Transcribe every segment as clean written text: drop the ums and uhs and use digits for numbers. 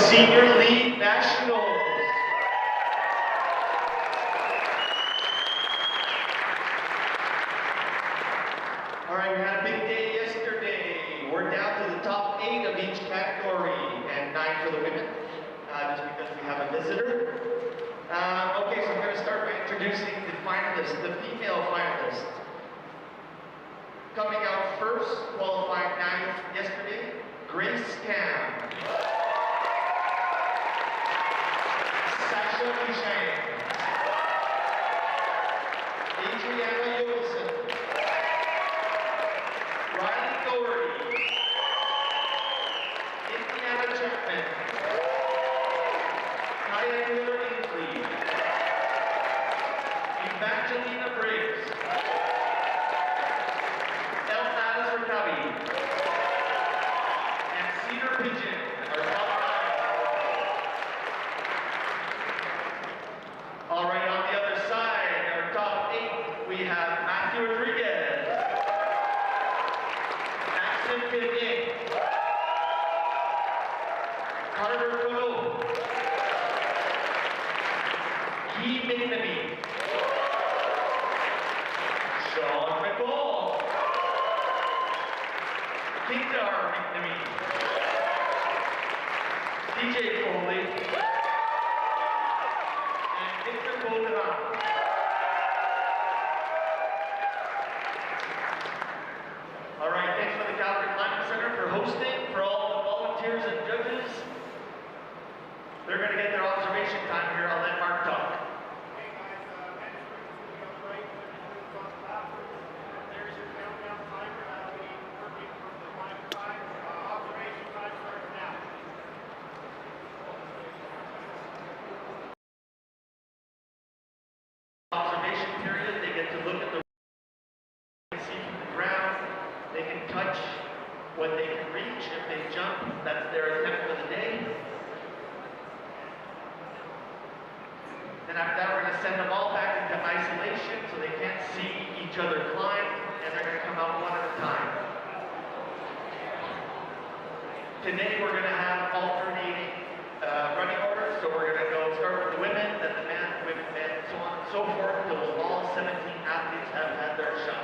Senior League Nationals. All right, we had a big day yesterday. We're down to the top 8 of each category and 9 for the women, just because we have a visitor. Okay, so I'm going to start by introducing the finalists, the female finalists. Coming out first, qualifying 9th yesterday, Grace Cam. Sasha Duchene. Adriana Yockelson. Doherty, Chapman, Evangelina Briggs, Elnaz Rakabi, and Cedar Pigeon are top 9. All right, on the other side, our top 8, we have Maxim Therien, Maxim Therien, Colleaux, McNamee, McCall, Cedar Pigeon, DJ Foley, and Bodron. All right, thanks for the Calgary Climate Center for hosting, for all the volunteers and judges. They're going to get their observation time here. I'll let Mark talk. Observation period, they get to look at the see from the ground. They can touch what they can reach. If they jump, that's their attempt for the day. Then after that, we're going to send them all back into isolation so they can't see each other climb, and they're going to come out one at a time. Today, we're going to have alternating running orders, so we're going to go start with the women, then the men, women, men, so on and so forth, until all 17 athletes have had their shots.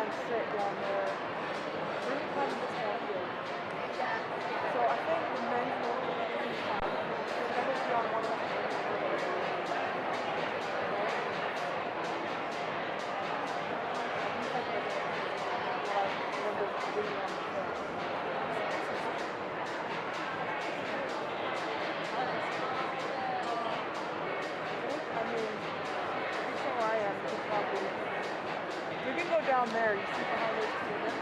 and sit down there. Really kind of distracted. So I think the men's will be really fun. They're going to be on one of the you can go down there, you see behind those students.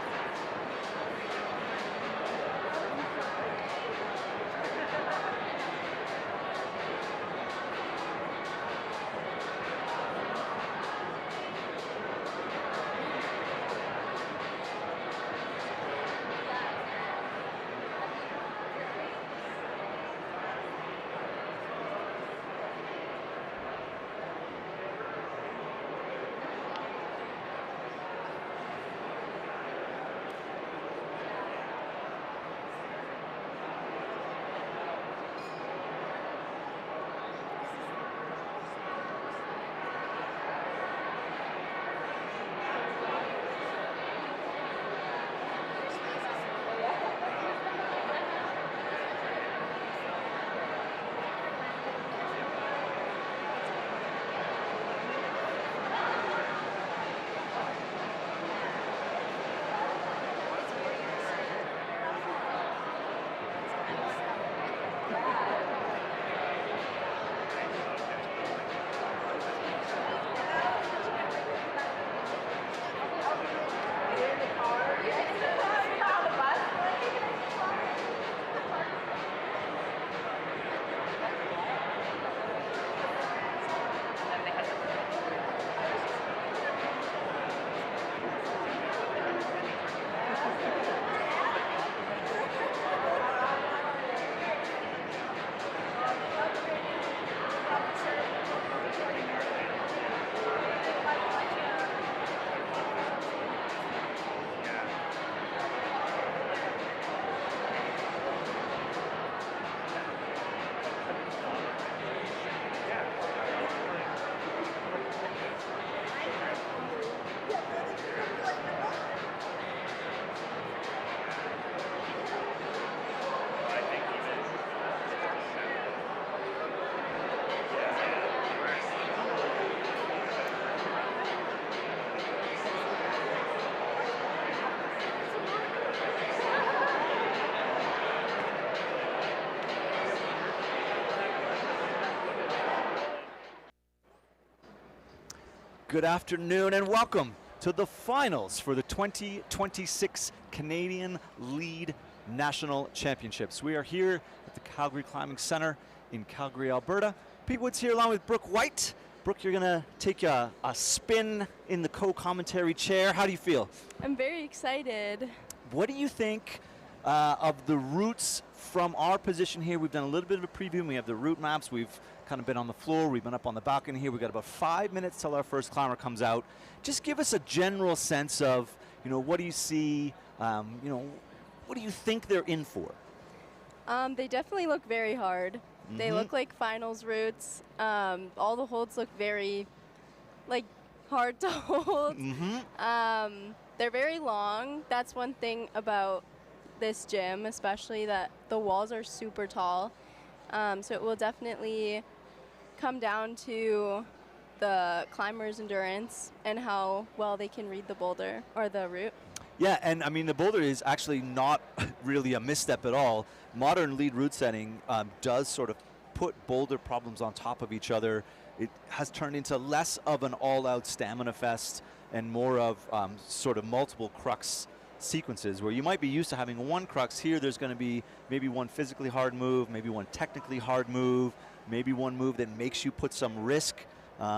Good afternoon and welcome to the finals for the 2026 Canadian Lead National Championships. We are here at the Calgary Climbing Center in Calgary, Alberta. Pete Wood's here along with Brooke White. Brooke, you're gonna take a spin in the co-commentary chair. How do you feel? I'm very excited. What do you think of the routes from our position here? We've done a little bit of a preview and we have the route maps. We've kind of been on the floor, we've been up on the balcony here. We've got about 5 minutes till our first climber comes out. Just give us a general sense of, what do you see, what do you think they're in for? They definitely look very hard. They look like finals routes. All the holds look very, hard to hold. They're very long. That's one thing about this gym, especially that the walls are super tall. So it will definitely come down to the climber's endurance and how well they can read the boulder or the route. Yeah, and I mean the boulder is actually not really a misstep at all. Modern lead route setting does sort of put boulder problems on top of each other. It has turned into less of an all-out stamina fest and more of sort of multiple crux sequences where you might be used to having one crux. Here there's going to be maybe one physically hard move, maybe one technically hard move, maybe one move that makes you put some risk,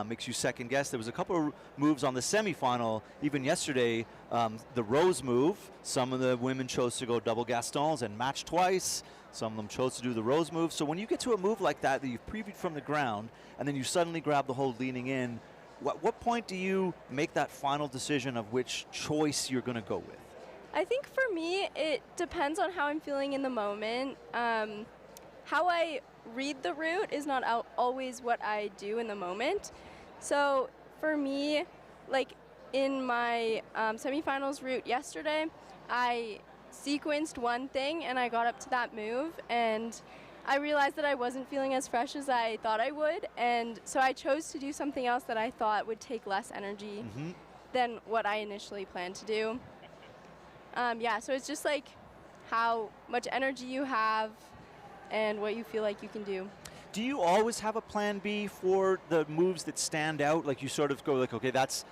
makes you second guess. There was a couple of moves on the semifinal, even yesterday, the Rose move. Some of the women chose to go double Gastons and match twice. Some of them chose to do the Rose move. So when you get to a move like that you've previewed from the ground and then you suddenly grab the hold leaning in, what point do you make that final decision of which choice you're going to go with? I think for me, it depends on how I'm feeling in the moment. How I read the route is not always what I do in the moment. So for me, in my semifinals route yesterday, I sequenced one thing and I got up to that move, and I realized that I wasn't feeling as fresh as I thought I would, and so I chose to do something else that I thought would take less energy than what I initially planned to do. Yeah, so it's just like how much energy you have and what you feel like you can do. Do you always have a plan B for the moves that stand out? Like you sort of go like, okay, that's,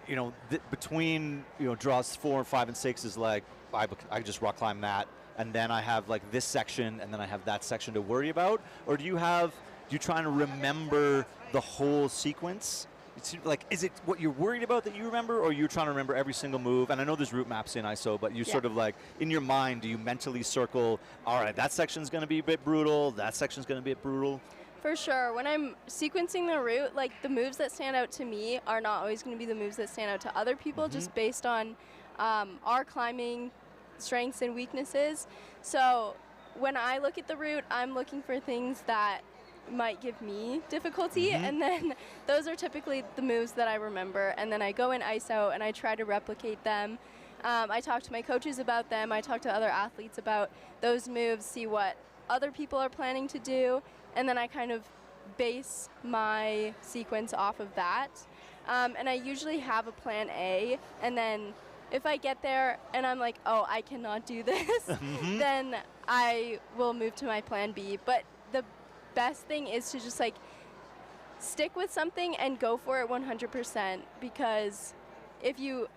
you know, between, you know, draws 4, 5, and 6 is like, I just rock climb that, and then I have like this section, and then I have that section to worry about? Or do you try to remember the whole sequence? It's like, is it what you're worried about that you remember, or you're trying to remember every single move? And I know there's route maps in ISO, but you sort of like, in your mind, do you mentally circle, all right, that section's going to be a bit brutal, that section's going to be a bit brutal? For sure. When I'm sequencing the route, like the moves that stand out to me are not always going to be the moves that stand out to other people, just based on our climbing strengths and weaknesses. So when I look at the route, I'm looking for things that might give me difficulty, and then those are typically the moves that I remember, and then I go in ISO and I try to replicate them. I talk to my coaches about them, I talk to other athletes about those moves, see what other people are planning to do, and then I kind of base my sequence off of that. And I usually have a plan A, and then if I get there and I'm like, oh, I cannot do this, then I will move to my plan B. But the best thing is to just like stick with something and go for it 100%, because if you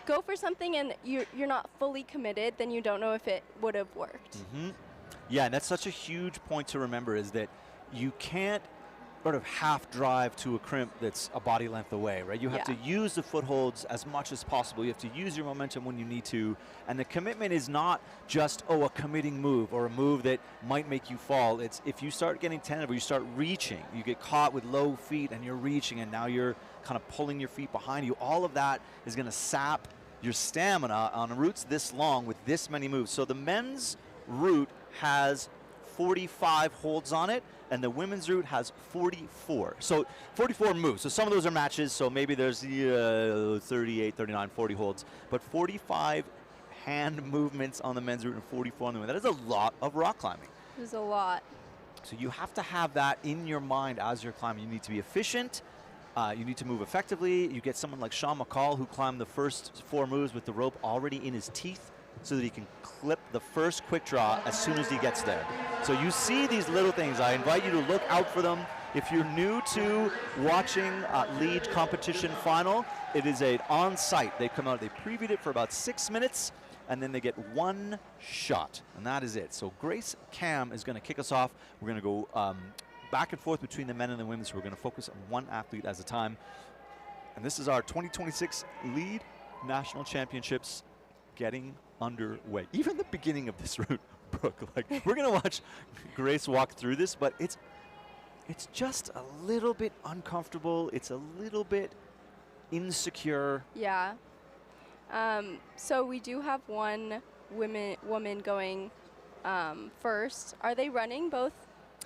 go for something and you're not fully committed, then you don't know if it would have worked. Yeah, and that's such a huge point to remember, is that you can't sort of half drive to a crimp that's a body length away, right? You have to use the footholds as much as possible. You have to use your momentum when you need to. And the commitment is not just, oh, a committing move or a move that might make you fall. It's if you start getting tentative or you start reaching, you get caught with low feet and you're reaching and now you're kind of pulling your feet behind you. All of that is going to sap your stamina on routes this long with this many moves. So the men's route has 45 holds on it, and the women's route has 44. So 44 moves. So some of those are matches, so maybe there's 38, 39, 40 holds. But 45 hand movements on the men's route and 44 on the women's. That is a lot of rock climbing. There's a lot. So you have to have that in your mind as you're climbing. You need to be efficient. You need to move effectively. You get someone like McCall, who climbed the first 4 moves with the rope already in his teeth, so that he can clip the first quick draw as soon as he gets there. So you see these little things. I invite you to look out for them. If you're new to watching lead competition final, it is an on-site. They come out, they previewed it for about 6 minutes, and then they get 1 shot, and that is it. So Grace Cam is going to kick us off. We're going to go back and forth between the men and the women, so we're going to focus on one athlete at a time. And this is our 2026 Lead National Championships getting underway. Even the beginning of this route, Brooke, like we're gonna watch Grace walk through this, but it's just a little bit uncomfortable. It's a little bit insecure. Yeah. So we do have one woman going first. Are they running both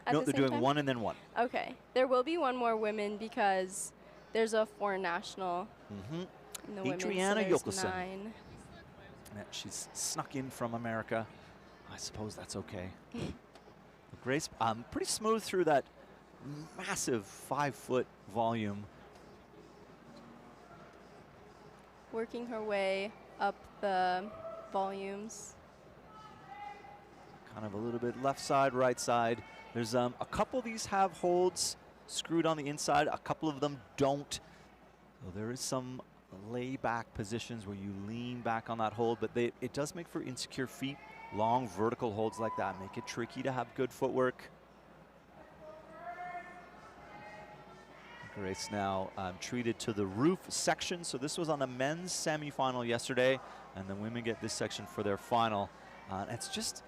at no, the they're same doing time? one and then one. Okay. There will be one more woman because there's a foreign national in the women's, so Adriana there's Yockelson. 9. She's snuck in from America. I suppose that's okay. Grace, pretty smooth through that massive 5-foot volume. Working her way up the volumes. Kind of a little bit left side, right side. There's a couple of these have holds screwed on the inside. A couple of them don't. So there is some lay back positions where you lean back on that hold, but it does make for insecure feet. Long vertical holds like that make it tricky to have good footwork. Grace now treated to the roof section. So this was on the men's semifinal yesterday, and the women get this section for their final. It's just,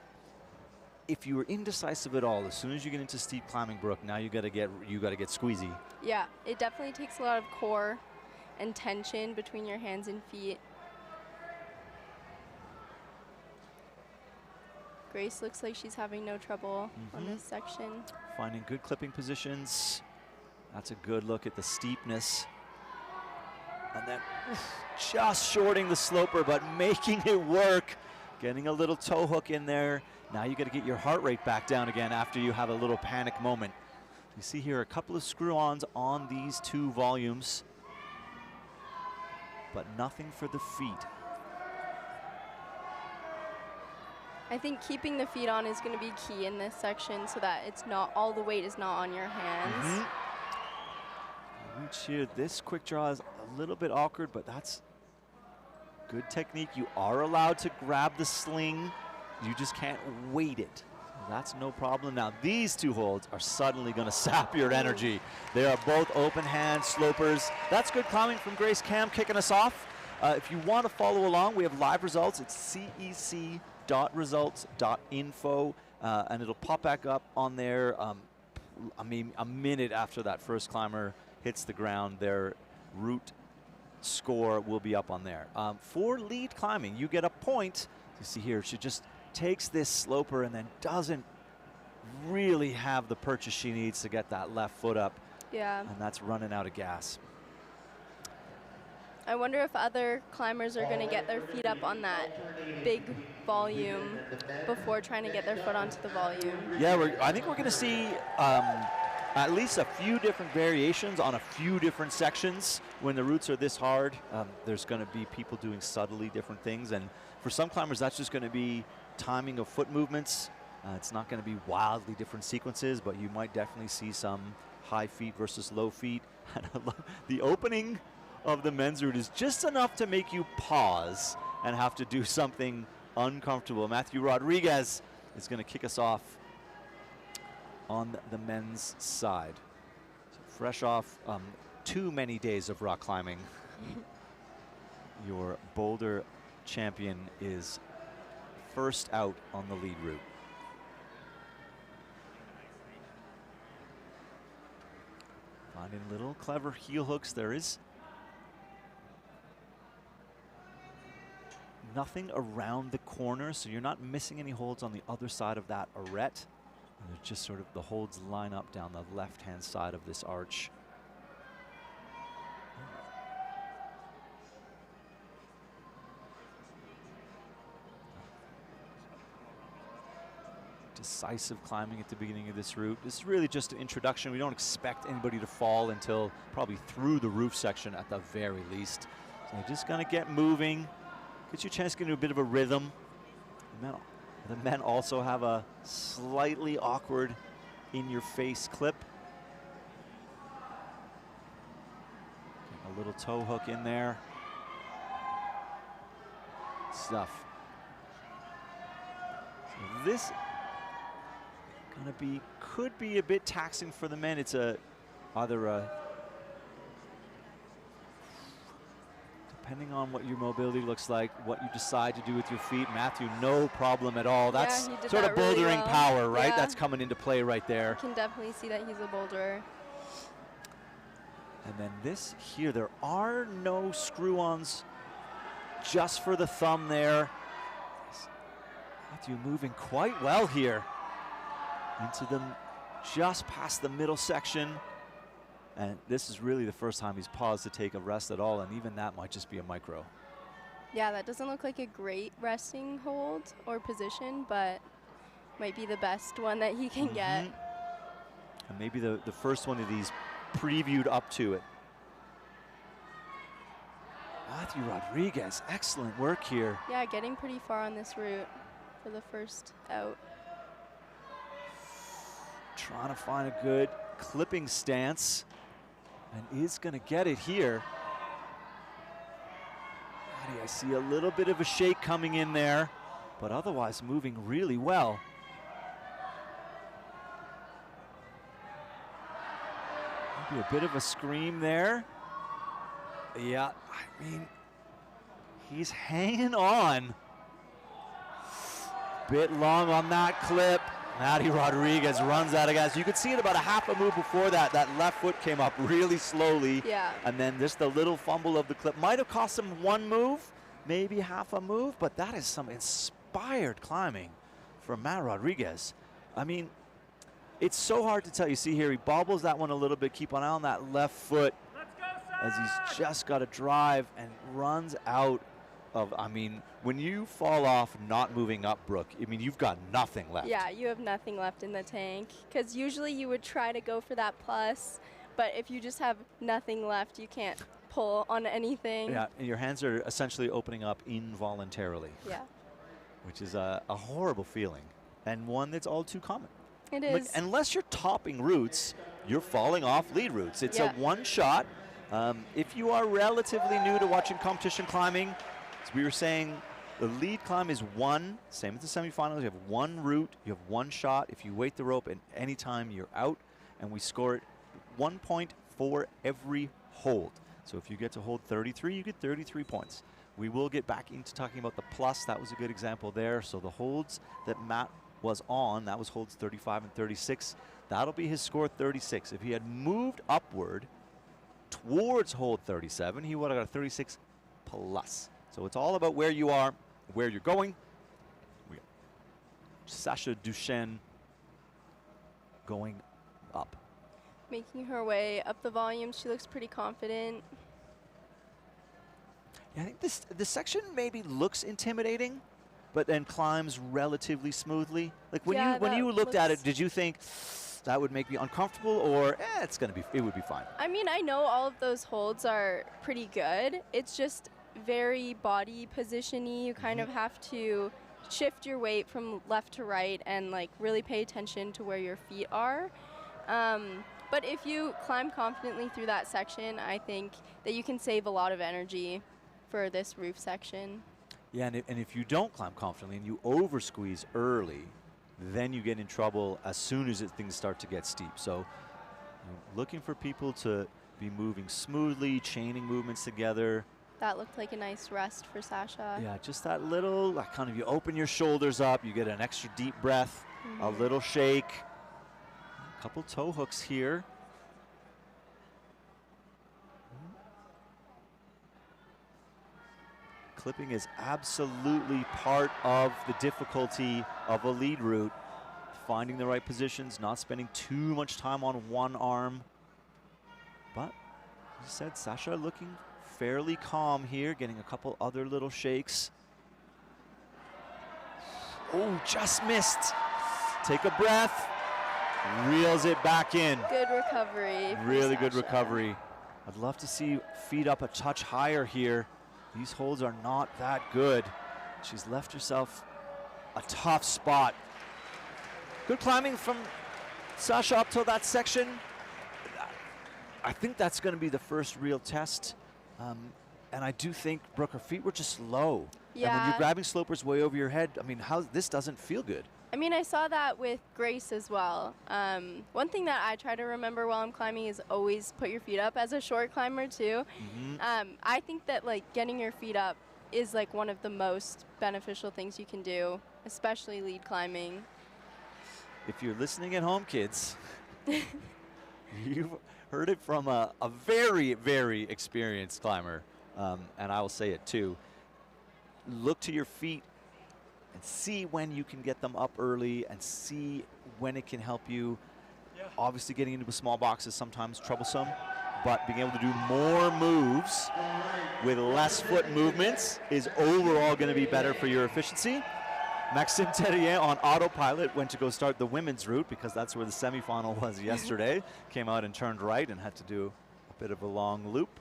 if you were indecisive at all, as soon as you get into steep climbing, Brooke, now you got to get squeezy. Yeah, it definitely takes a lot of core and tension between your hands and feet. Grace looks like she's having no trouble on this section. Finding good clipping positions. That's a good look at the steepness. And then just shorting the sloper, but making it work. Getting a little toe hook in there. Now you got to get your heart rate back down again after you have a little panic moment. You see here a couple of screw-ons on these two volumes, but nothing for the feet. I think keeping the feet on is going to be key in this section so that it's not, all the weight is not on your hands. Reach here, this quick draw is a little bit awkward, but that's good technique. You are allowed to grab the sling. You just can't weight it. That's no problem. Now these two holds are suddenly going to sap your energy. They are both open hand slopers. That's good climbing from Grace Cam kicking us off. If you want to follow along, we have live results. It's cec.results.info, and it'll pop back up on there. I mean, a minute after that first climber hits the ground, their route score will be up on there. For lead climbing, you get a point. You see here, she just takes this sloper and then doesn't really have the purchase she needs to get that left foot up. Yeah. And that's running out of gas. I wonder if other climbers are going to get their feet up on that big volume before trying to get their foot onto the volume. Yeah, I think we're going to see at least a few different variations on a few different sections. When the routes are this hard, there's going to be people doing subtly different things. And for some climbers, that's just going to be timing of foot movements. It's not going to be wildly different sequences, but you might definitely see some high feet versus low feet. And I love the opening of the men's route is just enough to make you pause and have to do something uncomfortable. Matthew Rodriguez is going to kick us off on the men's side. So fresh off too many days of rock climbing, your boulder champion is first out on the lead route. Finding little clever heel hooks. There is nothing around the corner, so you're not missing any holds on the other side of that arête. And they're just sort of the holds line up down the left-hand side of this arch. Decisive climbing at the beginning of this route. This is really just an introduction. We don't expect anybody to fall until probably through the roof section at the very least. So you're just gonna get moving. Get you a chance to get into a bit of a rhythm. The men also have a slightly awkward in-your-face clip. Getting a little toe hook in there. Stuff. So this could be a bit taxing for the men. It's either a, depending on what your mobility looks like, what you decide to do with your feet. Matthew, no problem at all. That's sort of bouldering really well. power, right? Yeah. That's coming into play right there. You can definitely see that he's a boulderer. And then this here, there are no screw-ons just for the thumb there. Matthew moving quite well here into them just past the middle section. And this is really the first time he's paused to take a rest at all, and even that might just be a micro. Yeah, that doesn't look like a great resting hold or position, but might be the best one that he can get. And maybe the first one of these previewed up to it. Matthew Rodriguez, excellent work here. Yeah, getting pretty far on this route for the first out. Trying to find a good clipping stance, and is going to get it here. I see a little bit of a shake coming in there, but otherwise moving really well. Maybe a bit of a scream there. Yeah, I mean, he's hanging on. Bit long on that clip. Matty Rodriguez runs out of gas. You could see it about a half a move before that. That left foot came up really slowly. Yeah. And then just the little fumble of the clip might have cost him one move, maybe half a move, but that is some inspired climbing from Matt Rodriguez. I mean, it's so hard to tell. You see here, he bobbles that one a little bit. Keep an eye on that left foot. Let's go, as he's just got to drive and runs out of, I mean, when you fall off not moving up, Brooke, I mean, you've got nothing left. Yeah, you have nothing left in the tank, because usually you would try to go for that plus, but if you just have nothing left, you can't pull on anything. Yeah, and your hands are essentially opening up involuntarily. Yeah. Which is a horrible feeling, and one that's all too common. It Like, is. unless you're topping routes, you're falling off lead routes. It's a one shot. If you are relatively new to watching competition climbing, as we were saying, the lead climb is one, same as the semifinals. You have one route, you have one shot. If you wait the rope at any time, you're out, and we score it 1 point for every hold. So if you get to hold 33, you get 33 points. We will get back into talking about the plus. That was a good example there. So the holds that Matt was on, that was holds 35 and 36. That'll be his score, 36. If he had moved upward towards hold 37, he would have got a 36 plus. So it's all about where you are, where you're going. We got Sasha Duchene going up. Making her way up the volume. She looks pretty confident. Yeah, I think this section maybe looks intimidating, but then climbs relatively smoothly. Like when you looked at it, did you think that would make me uncomfortable, or it would be fine? I mean, I know all of those holds are pretty good. It's just very body position-y. You kind of have to shift your weight from left to right and like really pay attention to where your feet are. But if you climb confidently through that section, I think that you can save a lot of energy for this roof section. Yeah, and if you don't climb confidently and you over squeeze early, then you get in trouble as soon as things start to get steep. So looking for people to be moving smoothly, chaining movements together. That looked like a nice rest for Sasha. Yeah, just that little, like kind of you open your shoulders up, you get an extra deep breath, a little shake. A couple toe hooks here. Clipping is absolutely part of the difficulty of a lead route. Finding the right positions, not spending too much time on one arm. But, as I said, Sasha looking fairly calm here, getting a couple other little shakes. Oh, just missed. Take a breath. Reels it back in. Good recovery. Really good recovery. I'd love to see feet up a touch higher here. These holds are not that good. She's left herself a tough spot. Good climbing from Sasha up till that section. I think that's going to be the first real test. And I do think, Brooke, her feet were just low. Yeah. And when you're grabbing slopers way over your head, I mean, this doesn't feel good. I mean, I saw that with Grace as well. One thing that I try to remember while I'm climbing is always put your feet up as a short climber too. I think that like getting your feet up is like one of the most beneficial things you can do, especially lead climbing. If you're listening at home, kids, you've heard it from a very, very experienced climber, and I will say it too. Look to your feet and see when you can get them up early and see when it can help you. Obviously getting into a small box is sometimes troublesome, but being able to do more moves with less foot movements is overall going to be better for your efficiency. Maxim Therien on autopilot went to go start the women's route because that's where the semifinal was yesterday. Came out and turned right and had to do a bit of a long loop.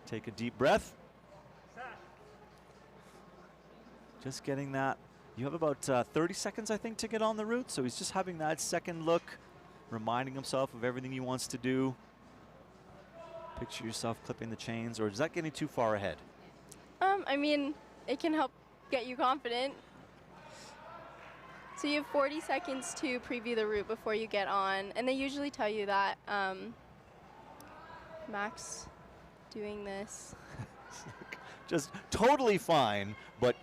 Take a deep breath. Just getting that. You have about 30 seconds, I think, to get on the route. So he's just having that second look, reminding himself of everything he wants to do. Picture yourself clipping the chains, or is that getting too far ahead? I mean, it can help get you confident. So you have 40 seconds to preview the route before you get on, and they usually tell you that. Max doing this. Just totally fine, but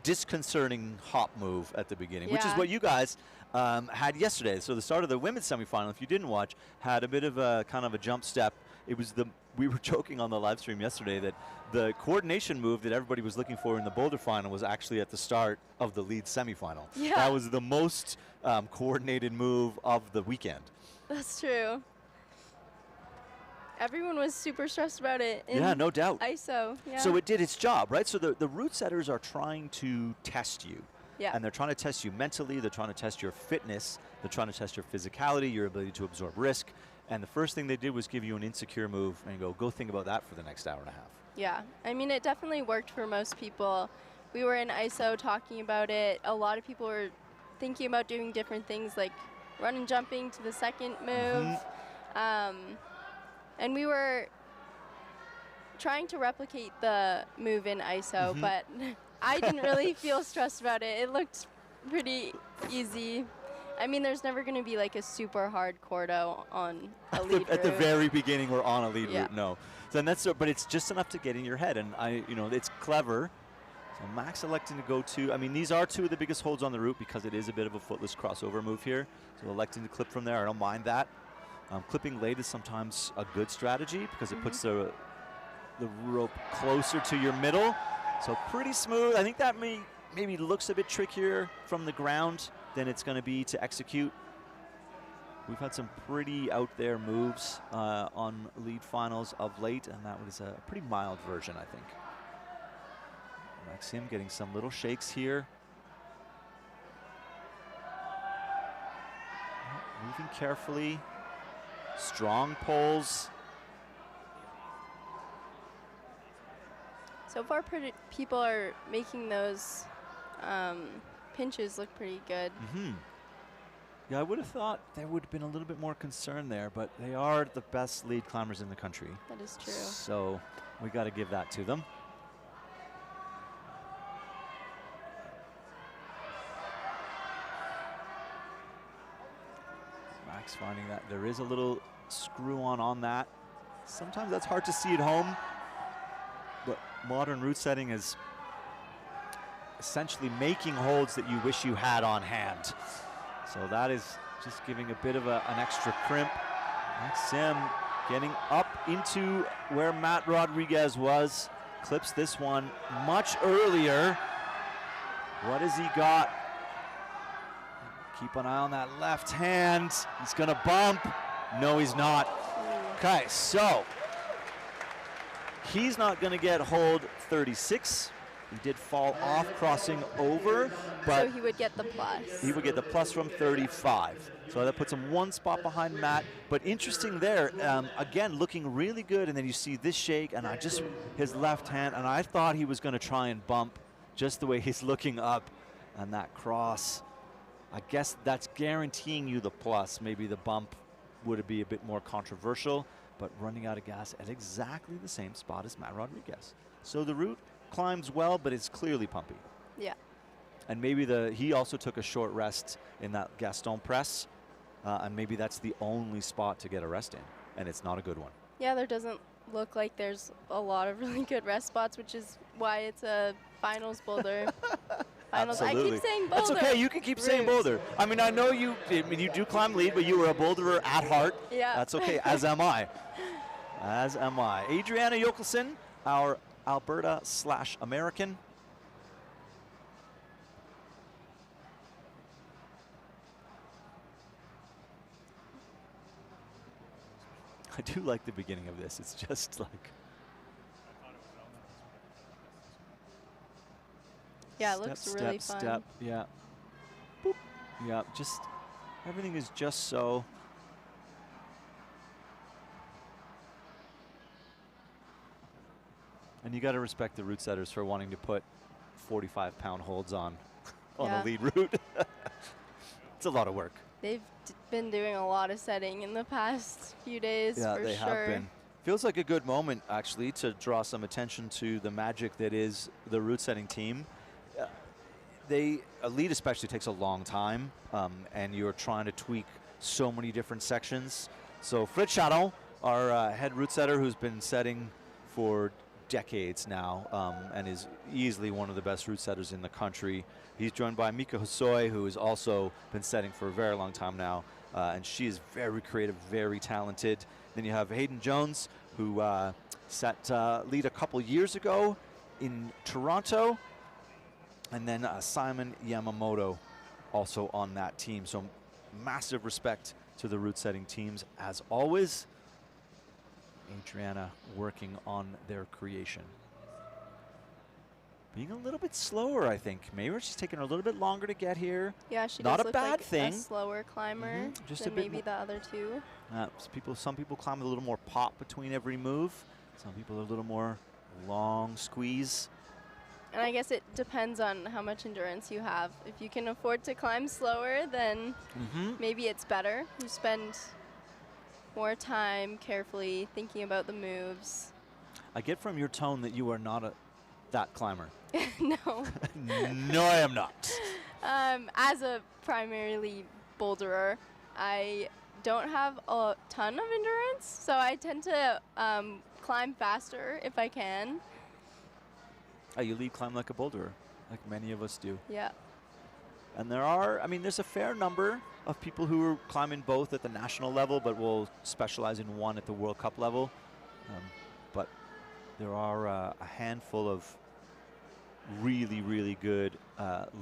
disconcerting hop move at the beginning, which is what you guys had yesterday. So the start of the women's semifinal, if you didn't watch, had a bit of a kind of a jump step. It was we were joking on the live stream yesterday that the coordination move that everybody was looking for in the boulder final was actually at the start of the lead semifinal. Yeah. That was the most coordinated move of the weekend. That's true. everyone was super stressed about it. Yeah, no doubt. ISO, yeah. So it did its job, right? So the route setters are trying to test you. Yeah. And they're trying to test you mentally, they're trying to test your fitness, they're trying to test your physicality, your ability to absorb risk. And the first thing they did was give you an insecure move and go think about that for the next hour and a half. Yeah, I mean, it definitely worked for most people. We were in ISO talking about it. A lot of people were thinking about doing different things like run and jumping to the second move. And we were trying to replicate the move in ISO, but I didn't really feel stressed about it. It looked pretty easy. I mean, there's never going to be like a super hard cordo on a lead route. At the very beginning, we're on a lead route, no. Then but it's just enough to get in your head, and it's clever. So Max electing to go to, I mean, these are two of the biggest holds on the route because it is a bit of a footless crossover move here. So electing to clip from there, I don't mind that. Clipping late is sometimes a good strategy because it puts the rope closer to your middle. So pretty smooth. I think that maybe looks a bit trickier from the ground than it's going to be to execute. We've had some pretty out there moves on lead finals of late, and that was a pretty mild version, I think. Maxim getting some little shakes here. Moving carefully. Strong pulls. So far, people are making those pinches look pretty good. Yeah, I would have thought there would have been a little bit more concern there, but they are the best lead climbers in the country. That is true. So we got to give that to them. Max finding that there is a little screw on that. Sometimes that's hard to see at home, but modern route setting is essentially making holds that you wish you had on hand. So that is just giving a bit of an extra crimp. Maxim getting up into where Matt Rodriguez was. Clips this one much earlier. What has he got? Keep an eye on that left hand. He's gonna bump. No, he's not. Okay, so he's not gonna get hold 36. He did fall off crossing over, but so he would get the plus. He would get the plus from 35. So that puts him one spot behind Matt. But interesting there, again, looking really good. And then you see this shake, and his left hand, and I thought he was going to try and bump just the way he's looking up. And that cross, I guess that's guaranteeing you the plus. Maybe the bump would be a bit more controversial, but running out of gas at exactly the same spot as Matt Rodriguez. So the route climbs well, but it's clearly pumpy. Yeah. And maybe he also took a short rest in that Gaston press, and maybe that's the only spot to get a rest in, and it's not a good one. Yeah, there doesn't look like there's a lot of really good rest spots, which is why it's a finals boulder. Finals. Absolutely. I keep saying boulder. That's okay, you can keep saying boulder. I mean, I know you do climb lead, but you were a boulderer at heart. Yeah. That's okay, as am I. As am I. Adriana Yockelson, our Alberta/American. I do like the beginning of this. It's just like yeah, it looks really fun. Step, yeah. Boop. Yeah, just everything is just so. And you got to respect the route setters for wanting to put 45-pound holds on a lead route. It's a lot of work. They've been doing a lot of setting in the past few days, yeah, for they sure. have been. Feels like a good moment, actually, to draw some attention to the magic that is the route setting team. A lead especially takes a long time, and you're trying to tweak so many different sections. So Fred Chadon, our head route setter, who's been setting for decades now, and is easily one of the best route setters in the country. He's joined by Mika Hosoi, who has also been setting for a very long time now, and she is very creative, very talented. Then you have Hayden Jones, who set lead a couple years ago in Toronto, and then Simon Yamamoto also on that team. So massive respect to the route setting teams as always. Adriana working on their creation. Being a little bit slower, I think. Maybe she's taking a little bit longer to get here. Yeah, she Not does a look bad like thing. a slower climber Just than a bit maybe the other two. Some people climb with a little more pop between every move. Some people are a little more long squeeze. And I guess it depends on how much endurance you have. If you can afford to climb slower, then maybe it's better. You spend more time carefully thinking about the moves. I get from your tone that you are not that climber. No. No, I am not. As a primarily boulderer, I don't have a ton of endurance, so I tend to climb faster if I can. You lead climb like a boulderer, like many of us do. Yeah. And there's a fair number of people who are climbing both at the national level, but will specialize in one at the World Cup level. But there are a handful of really, really good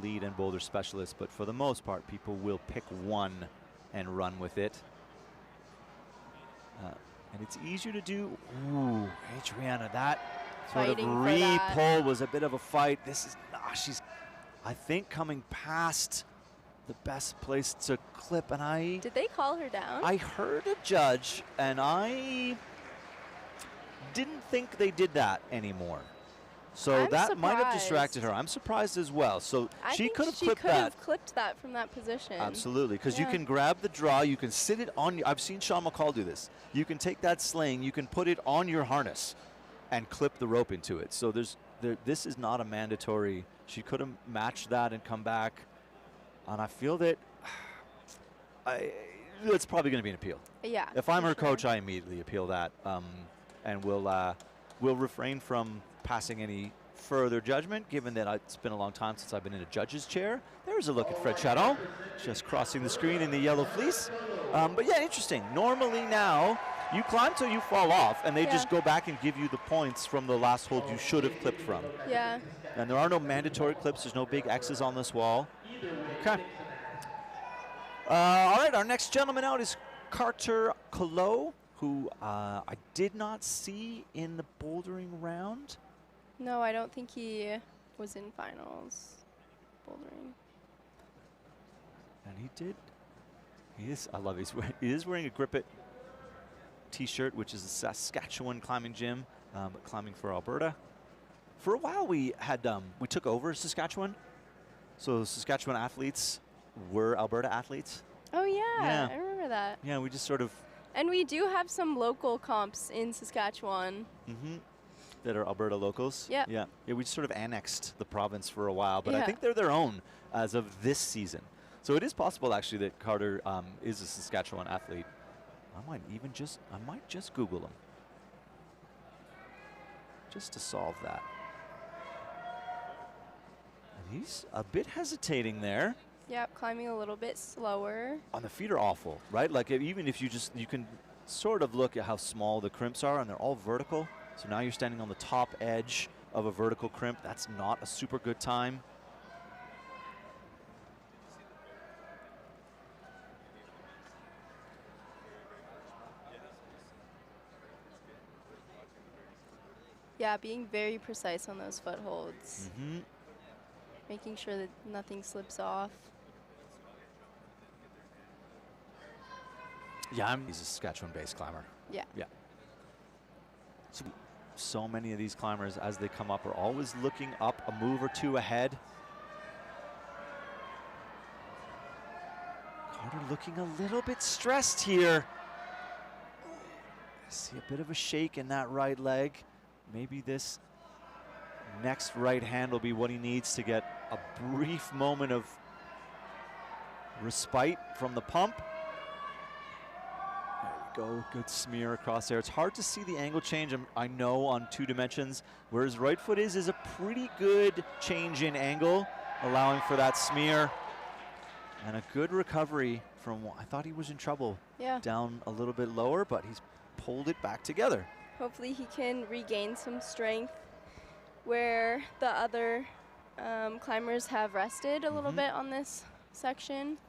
lead and boulder specialists, but for the most part, people will pick one and run with it. And it's easier to do. Ooh, Adriana, that sort of re-pull was a bit of a fight. This is, she's, I think, coming past the best place to clip, and Did they call her down? I heard a judge, and I didn't think they did that anymore. So that might have distracted her. I'm surprised as well. So she could have clipped that. She could have clipped that from that position. Absolutely, because you can grab the draw, you can sit it on. I've seen Sean McCall do this. You can take that sling, you can put it on your harness, and clip the rope into it. So this is not a mandatory. She could have matched that and come back, and I feel that it's probably going to be an appeal. Yeah. If I'm her coach, I immediately appeal that, and we'll refrain from passing any further judgment, given that it's been a long time since I've been in a judge's chair. There's a look at Fred Chatton, just crossing the screen in the yellow fleece. But yeah, interesting. Normally now, you climb till you fall off, and they just go back and give you the points from the last hold you should have clipped from. Yeah. And there are no mandatory clips. There's no big X's on this wall. Okay. All right, our next gentleman out is Carter Colleaux, who I did not see in the bouldering round. No, I don't think he was in finals bouldering. And he did. I love he is wearing a Grip It t-shirt, which is a Saskatchewan climbing gym, but climbing for Alberta. For a while we took over Saskatchewan. So Saskatchewan athletes were Alberta athletes. Oh yeah, I remember that. Yeah, we just sort of. And we do have some local comps in Saskatchewan. That are Alberta locals. Yeah. Yeah, we just sort of annexed the province for a while, but I think they're their own as of this season. So it is possible actually that Carter is a Saskatchewan athlete. I might just Google him just to solve that. And he's a bit hesitating there. Yep, climbing a little bit slower. On the feet are awful, right? Like even if you can sort of look at how small the crimps are, and they're all vertical. So now you're standing on the top edge of a vertical crimp. That's not a super good time. Yeah, being very precise on those footholds. Making sure that nothing slips off. Yeah, he's a Saskatchewan-based climber. Yeah. Yeah. So many of these climbers, as they come up, are always looking up a move or two ahead. Carter looking a little bit stressed here. I see a bit of a shake in that right leg. Maybe this next right hand will be what he needs to get a brief moment of respite from the pump. Go, good smear across there. It's hard to see the angle change, I know, on 2 dimensions. Where his right foot is a pretty good change in angle, allowing for that smear. And a good recovery from, I thought he was in trouble. Yeah. Down a little bit lower, but he's pulled it back together. Hopefully he can regain some strength where the other climbers have rested a little bit on this section.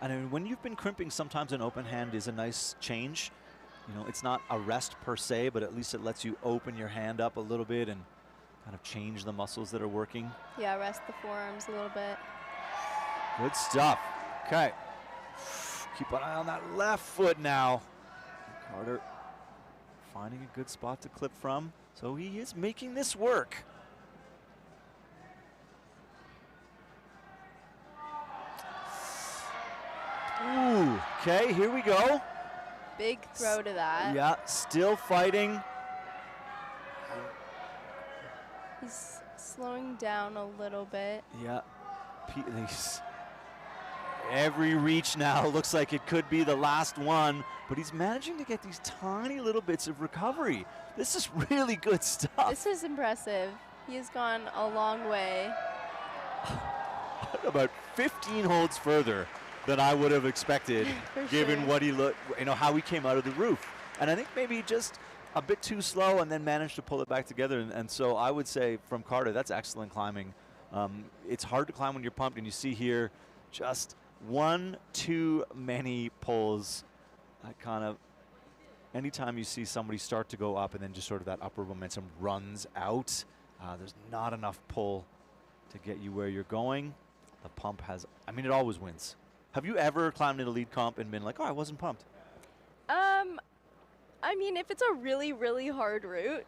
And I mean, when you've been crimping, sometimes an open hand is a nice change. You know, it's not a rest per se, but at least it lets you open your hand up a little bit and kind of change the muscles that are working. Yeah, rest the forearms a little bit. Good stuff. Okay. Keep an eye on that left foot now. Carter finding a good spot to clip from. So he is making this work. Ooh, okay, here we go. Big throw to that. Yeah, still fighting. He's slowing down a little bit. Yeah, every reach now looks like it could be the last one, but he's managing to get these tiny little bits of recovery. This is really good stuff. This is impressive. He has gone a long way. About 15 holds further than I would have expected, given sure. what he looked, you know, how he came out of the roof. And I think maybe just a bit too slow and then managed to pull it back together. And so I would say from Carter, that's excellent climbing. It's hard to climb when you're pumped, and you see here just one too many pulls. That kind of, anytime you see somebody start to go up and then just sort of that upward momentum runs out, there's not enough pull to get you where you're going. The pump has, I mean, it always wins. Have you ever climbed in a lead comp and been like, oh, I wasn't pumped? I mean, if it's a really, really hard route,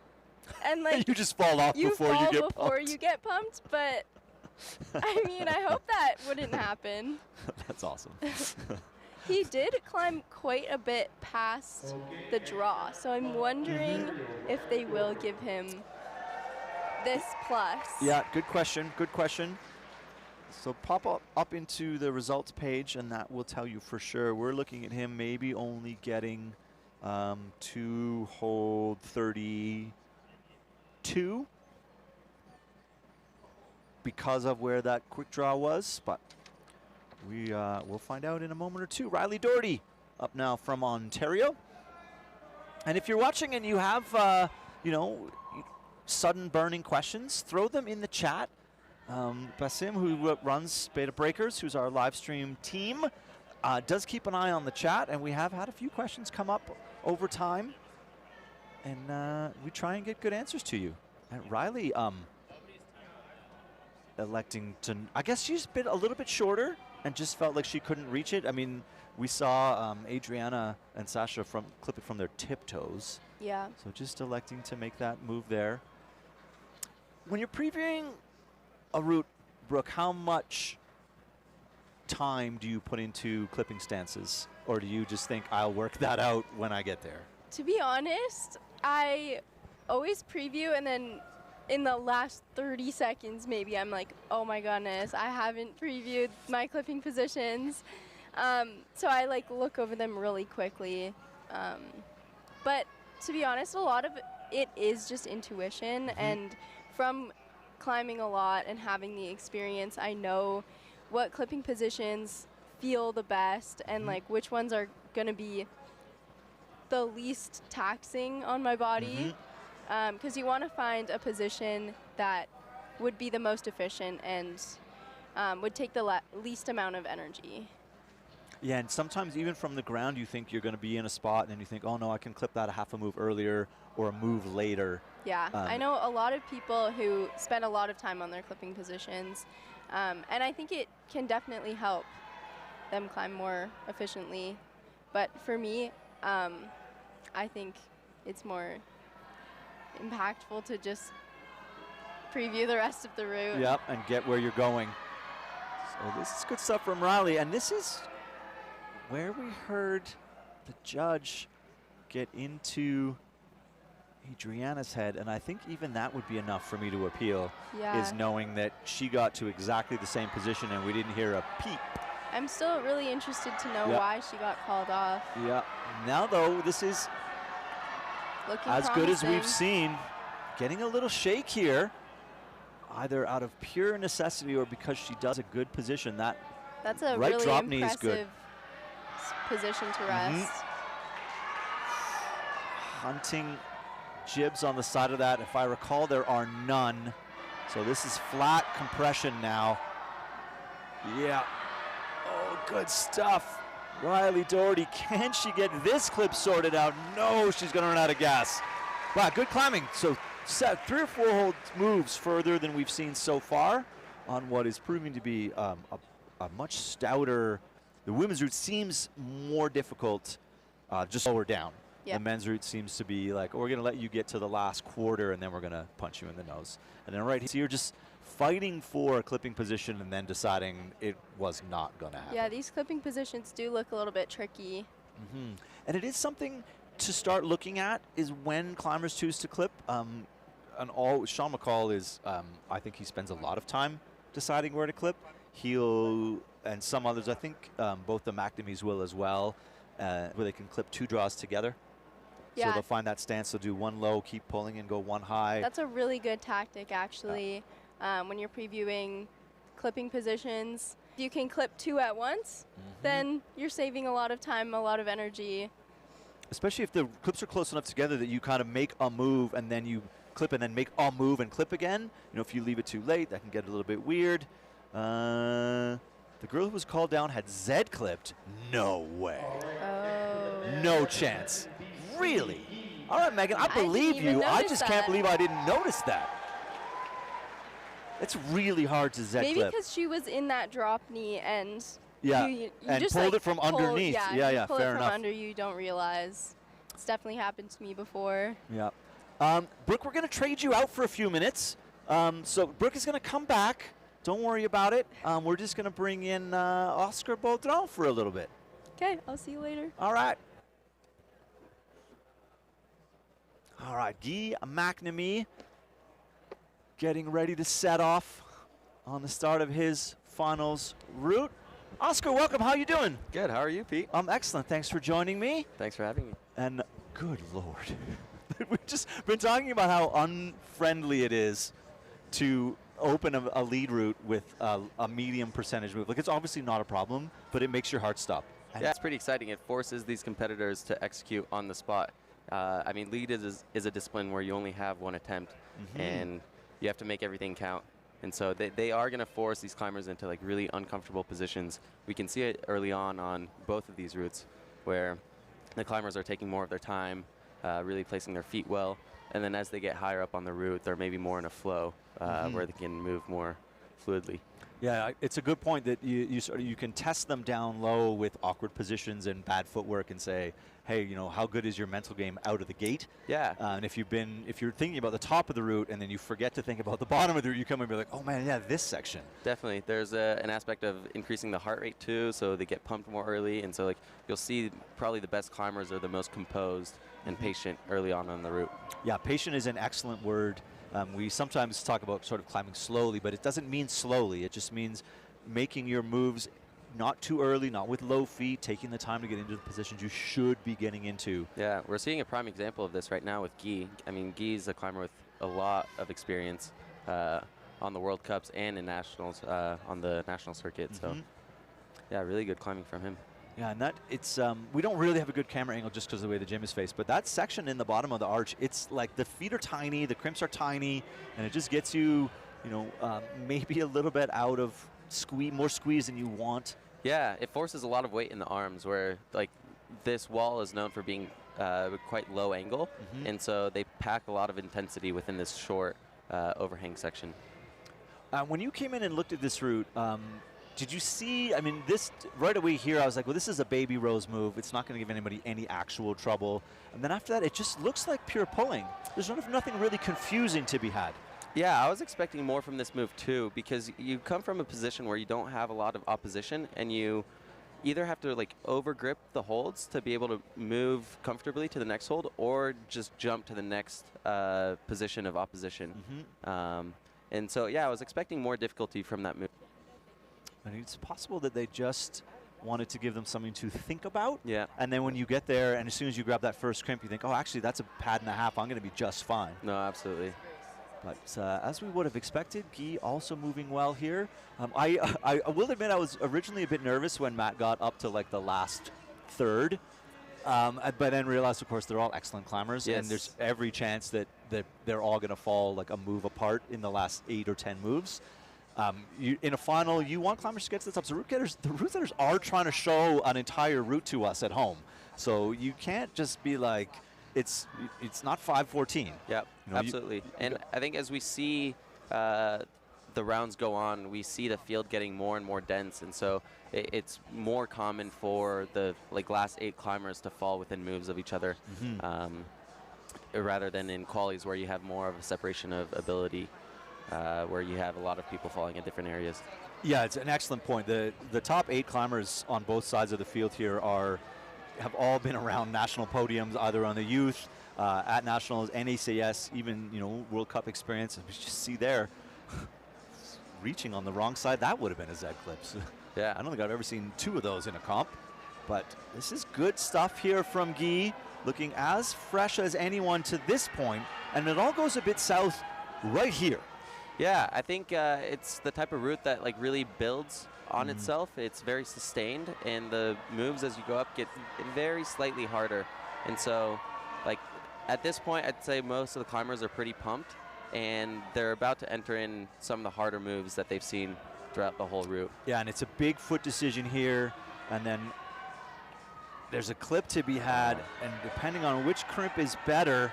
and like you just fall off before you get pumped. you get pumped, but I mean, I hope that wouldn't happen. That's awesome. He did climb quite a bit past the draw, so I'm wondering if they will give him this plus. Yeah, good question, good question. So pop up into the results page, and that will tell you for sure. We're looking at him maybe only getting to hold 32 because of where that quick draw was, but we'll find out in a moment or two. Riley Doherty up now from Ontario. And if you're watching and you have, you know, sudden burning questions, throw them in the chat. Maxim, who runs Beta Breakers, who's our live stream team, does keep an eye on the chat, and we have had a few questions come up over time, and we try and get good answers to you. And Riley electing to, I guess she's been a little bit shorter and just felt like she couldn't reach it. I mean, we saw Adriana and Sasha clip it from their tiptoes. Yeah. So just electing to make that move there. When you're previewing a route, Brooke, how much time do you put into clipping stances? Or do you just think, I'll work that out when I get there? To be honest, I always preview, and then in the last 30 seconds, maybe I'm like, oh my goodness, I haven't previewed my clipping positions. So I like look over them really quickly. But to be honest, a lot of it is just intuition, and from climbing a lot and having the experience, I know what clipping positions feel the best and like which ones are going to be the least taxing on my body, because you want to find a position that would be the most efficient and would take the least amount of energy. Yeah, and sometimes even from the ground you think you're going to be in a spot, and then you think, oh no, I can clip that a half a move earlier or a move later. Yeah, I know a lot of people who spend a lot of time on their clipping positions, and I think it can definitely help them climb more efficiently. But for me, I think it's more impactful to just preview the rest of the route. Yep, and get where you're going. So this is good stuff from Riley, and this is where we heard the judge get into Adriana's head, and I think even that would be enough for me to appeal, is knowing that she got to exactly the same position and we didn't hear a peep. I'm still really interested to know why she got called off. Yeah, now though, this is looking as promising. good as we've seen. Getting a little shake here, either out of pure necessity or because she does a good position. That's a right really drop knee is good. impressive position to rest. Hunting jibs on the side of that. If I recall, there are none. So this is flat compression now. Yeah. Oh, good stuff. Riley Doherty, can she get this clip sorted out? No, she's going to run out of gas. Wow, good climbing. So 3 or 4 hold moves further than we've seen so far on what is proving to be a much stouter. The women's route seems more difficult, just lower down. Yeah. The men's route seems to be like, oh, we're going to let you get to the last quarter, and then we're going to punch you in the nose. And then right here, you're just fighting for a clipping position and then deciding it was not going to happen. Yeah, these clipping positions do look a little bit tricky. And it is something to start looking at is when climbers choose to clip. Sean McCall is, I think he spends a lot of time deciding where to clip. He'll, and some others, I think both the McNamees will as well, where they can clip 2 draws together. Yeah. So they'll find that stance, they'll do 1 low, keep pulling and go 1 high. That's a really good tactic, actually, when you're previewing clipping positions. If you can clip 2 at once, then you're saving a lot of time, a lot of energy. Especially if the clips are close enough together that you kind of make a move and then you clip and then make a move and clip again. You know, if you leave it too late, that can get a little bit weird. The girl who was called down had Z clipped. No way. Oh. No chance. Really? All right, Megan, I believe didn't even you. I notice just that. can't believe I didn't notice that. It's really hard to Z Maybe clip. because she was in that drop knee and Yeah, you and just pulled like it from underneath. Yeah, Yeah, pull fair it from enough. under you don't realize. It's definitely happened to me before. Yeah. Brooke, we're going to trade you out for a few minutes. So Brooke is going to come back. Don't worry about it. We're just going to bring in Oscar Bodron for a little bit. Okay, I'll see you later. All right. All right, Guy McNamee getting ready to set off on the start of his finals route. Oscar, welcome. How you doing? Good. How are you, Pete? I'm excellent. Thanks for joining me. Thanks for having me. And good Lord, we've just been talking about how unfriendly it is to open a lead route with a medium percentage move. Like, it's obviously not a problem, but it makes your heart stop. Yeah, it's pretty exciting. It forces these competitors to execute on the spot. I mean, lead is a discipline where you only have 1 attempt, and you have to make everything count. And so they are going to force these climbers into like really uncomfortable positions. We can see it early on both of these routes where the climbers are taking more of their time, really placing their feet well. And then as they get higher up on the route, they're maybe more in a flow where they can move more fluidly. Yeah, it's a good point that you can test them down low with awkward positions and bad footwork and say, hey, you know, how good is your mental game out of the gate? Yeah. And if you're thinking about the top of the route and then you forget to think about the bottom of the route, you come and be like, oh man, yeah, this section. Definitely. There's an aspect of increasing the heart rate too, so they get pumped more early. And so like you'll see probably the best climbers are the most composed and patient early on the route. Yeah, patient is an excellent word. We sometimes talk about sort of climbing slowly, but it doesn't mean slowly. It just means making your moves not too early, not with low feet, taking the time to get into the positions you should be getting into. Yeah, we're seeing a prime example of this right now with Guy. I mean, Guy's a climber with a lot of experience on the World Cups and in nationals, on the national circuit. So, yeah, really good climbing from him. Yeah, and that it's we don't really have a good camera angle just because of the way the gym is faced, but that section in the bottom of the arch, it's like the feet are tiny, the crimps are tiny, and it just gets you, you know, maybe a little bit out of more squeeze than you want. Yeah, it forces a lot of weight in the arms where like this wall is known for being quite low angle, and so they pack a lot of intensity within this short overhang section. When you came in and looked at this route, did you see, I mean, this right away here, I was like, well, this is a baby Rose move. It's not going to give anybody any actual trouble. And then after that, it just looks like pure pulling. There's nothing really confusing to be had. Yeah, I was expecting more from this move too, because you come from a position where you don't have a lot of opposition, and you either have to like over grip the holds to be able to move comfortably to the next hold, or just jump to the next position of opposition. And so, yeah, I was expecting more difficulty from that move. And it's possible that they just wanted to give them something to think about. Yeah. And then when you get there, and as soon as you grab that first crimp, you think, oh, actually, that's a pad and a half. I'm going to be just fine. No, absolutely. But as we would have expected, Guy also moving well here. I will admit I was originally a bit nervous when Matt got up to like the last third. But then realized, of course, they're all excellent climbers. Yes. And there's every chance that they're all going to fall like a move apart in the last 8 or 10 moves. In a final, you want climbers to get to the top. So the route setters are trying to show an entire route to us at home. So you can't just be like, it's not 5:14. Yep, absolutely. And I think as we see the rounds go on, we see the field getting more and more dense, and so it's more common for the last 8 climbers to fall within moves of each other, rather than in qualies where you have more of a separation of ability, where you have a lot of people falling in different areas. Yeah, it's an excellent point. The top 8 climbers on both sides of the field here have all been around national podiums, either on the youth, at nationals, NACS, even World Cup experience. We just see there. Reaching on the wrong side, that would have been a Z clips. Yeah. I don't think I've ever seen 2 of those in a comp, but this is good stuff here from Guy, looking as fresh as anyone to this point, and it all goes a bit south right here. Yeah, I think it's the type of route that really builds on itself. It's very sustained, and the moves as you go up get very slightly harder, and so at this point I'd say most of the climbers are pretty pumped, and they're about to enter in some of the harder moves that they've seen throughout the whole route. Yeah, and it's a big foot decision here, and then there's a clip to be had, and depending on which crimp is better,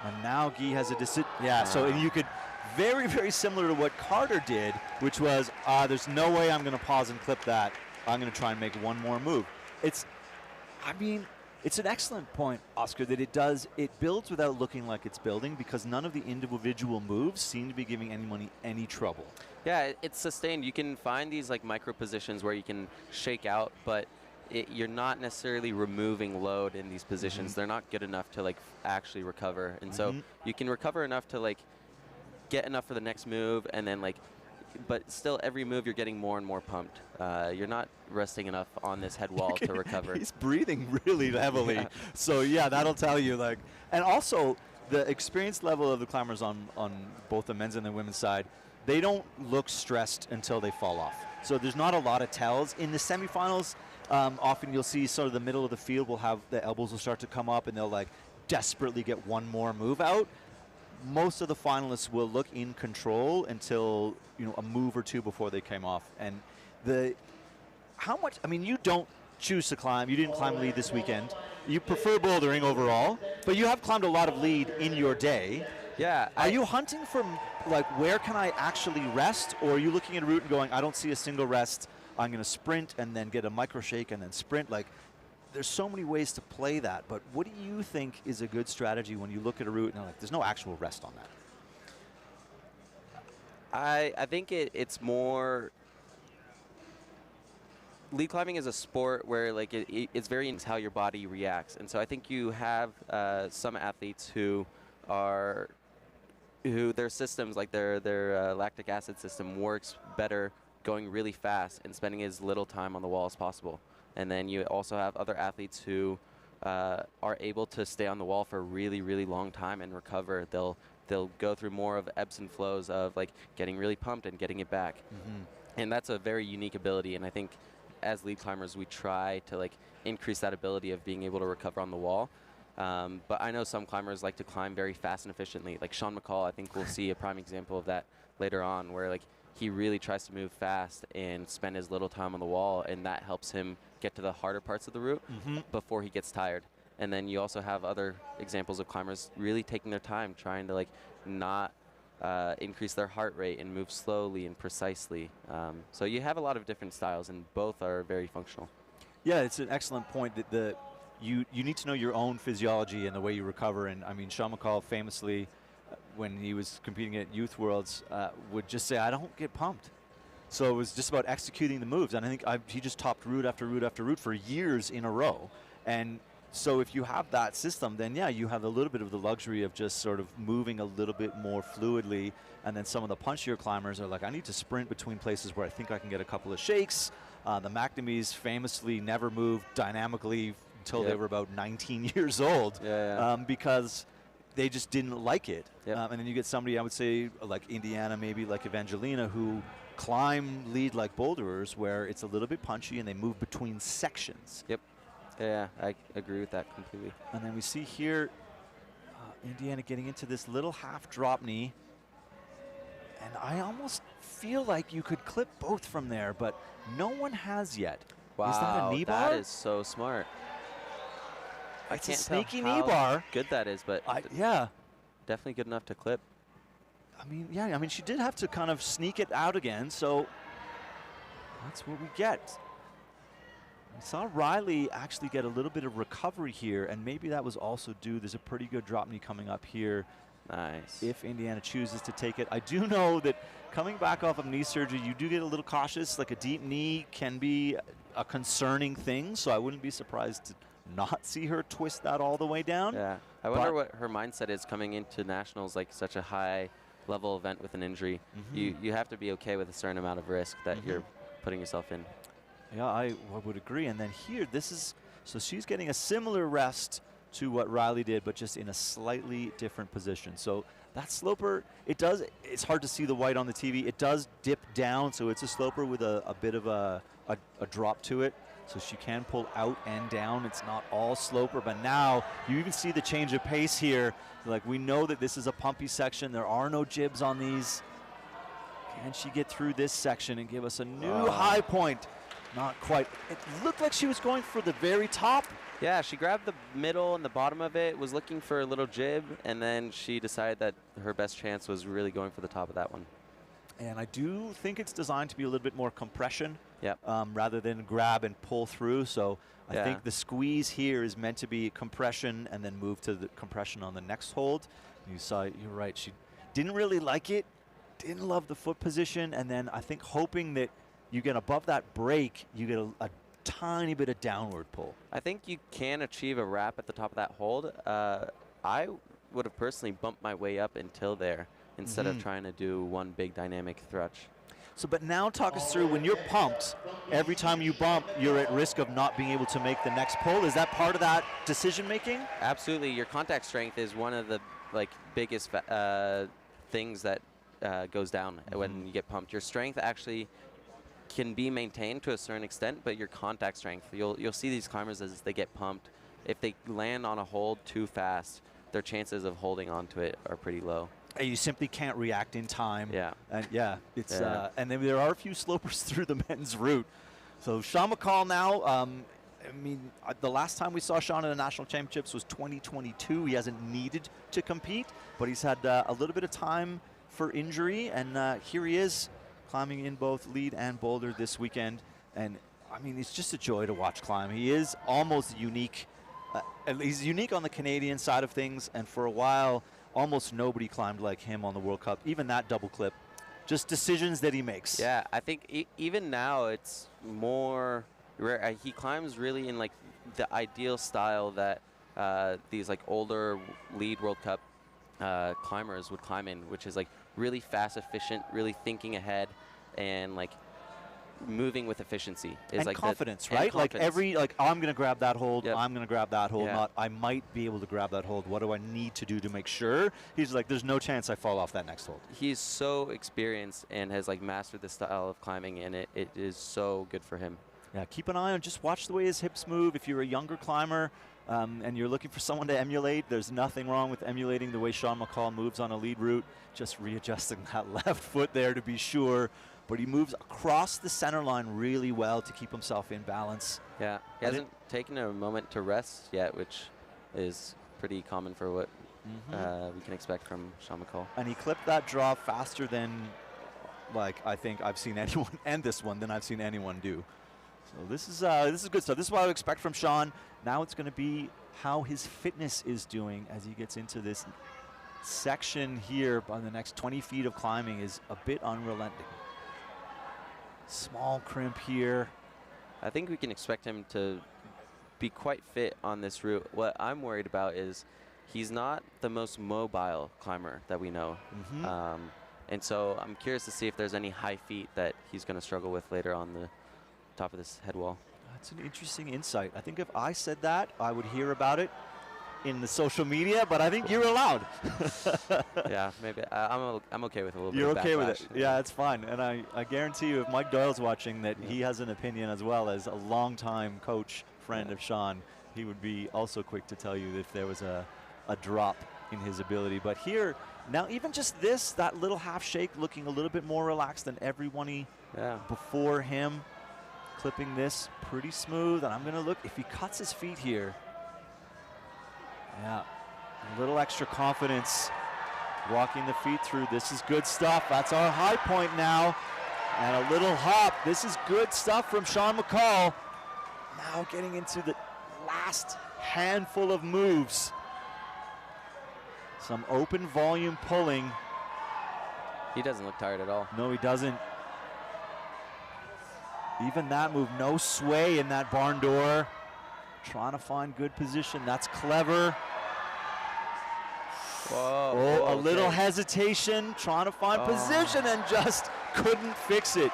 and now Guy has a decision. Yeah, so you could, very, very similar to what Carter did, which was, there's no way I'm going to pause and clip that. I'm going to try and make one more move. It's an excellent point, Oscar, that it builds without looking like it's building, because none of the individual moves seem to be giving anyone any trouble. Yeah, it's sustained. You can find these micro positions where you can shake out, but you're not necessarily removing load in these positions. They're not good enough to actually recover, and so you can recover enough to get enough for the next move, and then but still every move you're getting more and more pumped. You're not resting enough on this head wall to recover. He's breathing really heavily. Yeah. So yeah, that'll tell you and also the experience level of the climbers on both the men's and the women's side, they don't look stressed until they fall off. So there's not a lot of tells. In the semifinals, often you'll see sort of the middle of the field will have the elbows will start to come up, and they'll desperately get one more move out. Most of the finalists will look in control until a move or 2 before they came off. And you don't choose to climb. You didn't climb lead this weekend. You prefer bouldering overall, but you have climbed a lot of lead in your day. Yeah. Are you hunting for where can I actually rest, or are you looking at a route and going, I don't see a single rest, I'm going to sprint and then get a micro shake and then sprint? There's so many ways to play that, but what do you think is a good strategy when you look at a route and there's no actual rest on that? I think it's more, lead climbing is a sport where it's very into how your body reacts, and so I think you have some athletes who their systems, their lactic acid system, works better going really fast and spending as little time on the wall as possible. And then you also have other athletes who are able to stay on the wall for a really, really long time and recover. They'll go through more of ebbs and flows of getting really pumped and getting it back. And that's a very unique ability. And I think as lead climbers, we try to increase that ability of being able to recover on the wall. But I know some climbers like to climb very fast and efficiently. Sean McCall, I think we'll see a prime example of that later on, where he really tries to move fast and spend as little time on the wall, and that helps him get to the harder parts of the route before he gets tired. And then you also have other examples of climbers really taking their time, trying to not increase their heart rate and move slowly and precisely. So you have a lot of different styles, and both are very functional. Yeah, it's an excellent point that you need to know your own physiology and the way you recover. And Sean McCall famously, when he was competing at Youth Worlds, would just say, I don't get pumped. So it was just about executing the moves. And I think he just topped route after route after route for years in a row. And so if you have that system, then yeah, you have a little bit of the luxury of just sort of moving a little bit more fluidly. And then some of the punchier climbers are I need to sprint between places where I think I can get a couple of shakes. The McNamees famously never moved dynamically until they were about 19 years old, because they just didn't like it. And then you get somebody, I would say, like Indiana, maybe like Evangelina, who climb lead like boulderers, where it's a little bit punchy and they move between sections. Yeah, I agree with that completely. And then we see here Indiana getting into this little half drop knee. And I almost feel like you could clip both from there, but no one has yet. Wow, is that a knee bar? that is so smart. It's I a can't tell sneaky knee how bar. good that is, but Yeah. definitely good enough to clip. I mean, yeah, I mean, she did have to kind of sneak it out again, so that's what we get. We saw Riley actually get a little bit of recovery here, and maybe that was also due. There's a pretty good drop knee coming up here. Nice. If Indiana chooses to take it. I do know that coming back off of knee surgery, you do get a little cautious. Like a deep knee can be a concerning thing, so I wouldn't be surprised to not see her twist that all the way down. Yeah, I wonder what her mindset is coming into nationals, like such a high level event with an injury. You have to be okay with a certain amount of risk that you're putting yourself in. Yeah, I would agree. And then here, so she's getting a similar rest to what Riley did, but just in a slightly different position. So that sloper, it's hard to see the white on the TV. It does dip down, so it's a sloper with a bit of a drop to it. So she can pull out and down. It's not all sloper, but now you even see the change of pace here. Like, we know that this is a pumpy section. There are no jibs on these. Can she get through this section and give us a new high point? Not quite. It looked like she was going for the very top. Yeah, she grabbed the middle and the bottom of it, was looking for a little jib, and then she decided that her best chance was really going for the top of that one. And I do think it's designed to be a little bit more compression Yep. rather than grab and pull through. So I think the squeeze here is meant to be compression and then move to the compression on the next hold. You saw, you're right, she didn't really like it, didn't love the foot position, and then I think hoping that you get above that break, you get a tiny bit of downward pull. I think you can achieve a wrap at the top of that hold. I would have personally bumped my way up until there instead of trying to do one big dynamic thrutch. So, but now talk us through, when you're pumped, every time you bump, you're at risk of not being able to make the next pull. Is that part of that decision making? Absolutely. Your contact strength is one of the biggest things that goes down when you get pumped. Your strength actually can be maintained to a certain extent, but your contact strength, you'll see these climbers as they get pumped. If they land on a hold too fast, their chances of holding onto it are pretty low. You simply can't react in time. Yeah. And it's and then there are a few slopers through the men's route. So Sean McCall now, I mean, the last time we saw Sean in the national championships was 2022. He hasn't needed to compete, but he's had a little bit of time for injury, and here he is climbing in both lead and boulder this weekend. And I mean, it's just a joy to watch climb. He is almost unique. He's unique on the Canadian side of things, and for a while, almost nobody climbed like him on the World Cup. Even that double clip, just decisions that he makes. Yeah, I think even now it's more rare. He climbs really in like the ideal style that these like older lead World Cup climbers would climb in, which is like really fast, efficient, really thinking ahead, and like moving with efficiency. Is and like confidence, and right? confidence. Like I'm going to grab that hold. Yep. I'm going to grab that hold. Yeah. Not I might be able to grab that hold. What do I need to do to make sure? He's like, there's no chance I fall off that next hold. He's so experienced and has like mastered this style of climbing, and it is so good for him. Yeah, keep an eye on, just watch the way his hips move. If you're a younger climber and you're looking for someone to emulate, there's nothing wrong with emulating the way Sean McCall moves on a lead route, just readjusting that left foot there to be sure. But he moves across the center line really well to keep himself in balance. Yeah, he hasn't taken a moment to rest yet, which is pretty common for what we can expect from Sean McCall. And he clipped that draw faster than, like, I think I've seen anyone, and this one, than I've seen anyone do. So this is good stuff. This is what I would expect from Sean. Now it's going to be how his fitness is doing as he gets into this section here. On the next 20 feet of climbing is a bit unrelenting. Small crimp here. I think we can expect him to be quite fit on this route. What I'm worried about is he's not the most mobile climber that we know. And so I'm curious to see if there's any high feet that he's going to struggle with later on the top of this head wall. That's an interesting insight. I think if I said that, I would hear about it in the social media, but I think you're allowed. Yeah, maybe. I'm okay with a little bit You're of okay with backlash. it. Yeah, it's fine. And I guarantee you, if Mike Doyle's watching, that he has an opinion as well as a longtime coach, friend of Sean. He would be also quick to tell you if there was a drop in his ability. But here, now even just this, that little half shake looking a little bit more relaxed than everyone before him. Clipping this pretty smooth, and I'm going to look, if he cuts his feet here, yeah, a little extra confidence walking the feet through. This is good stuff. That's our high point now. And a little hop. This is good stuff from Sean McCall. Now getting into the last handful of moves. Some open volume pulling. He doesn't look tired at all. No, he doesn't. Even that move, no sway in that barn door. Trying to find good position. That's clever. Whoa. Oh, a little hesitation, trying to find position and just couldn't fix it.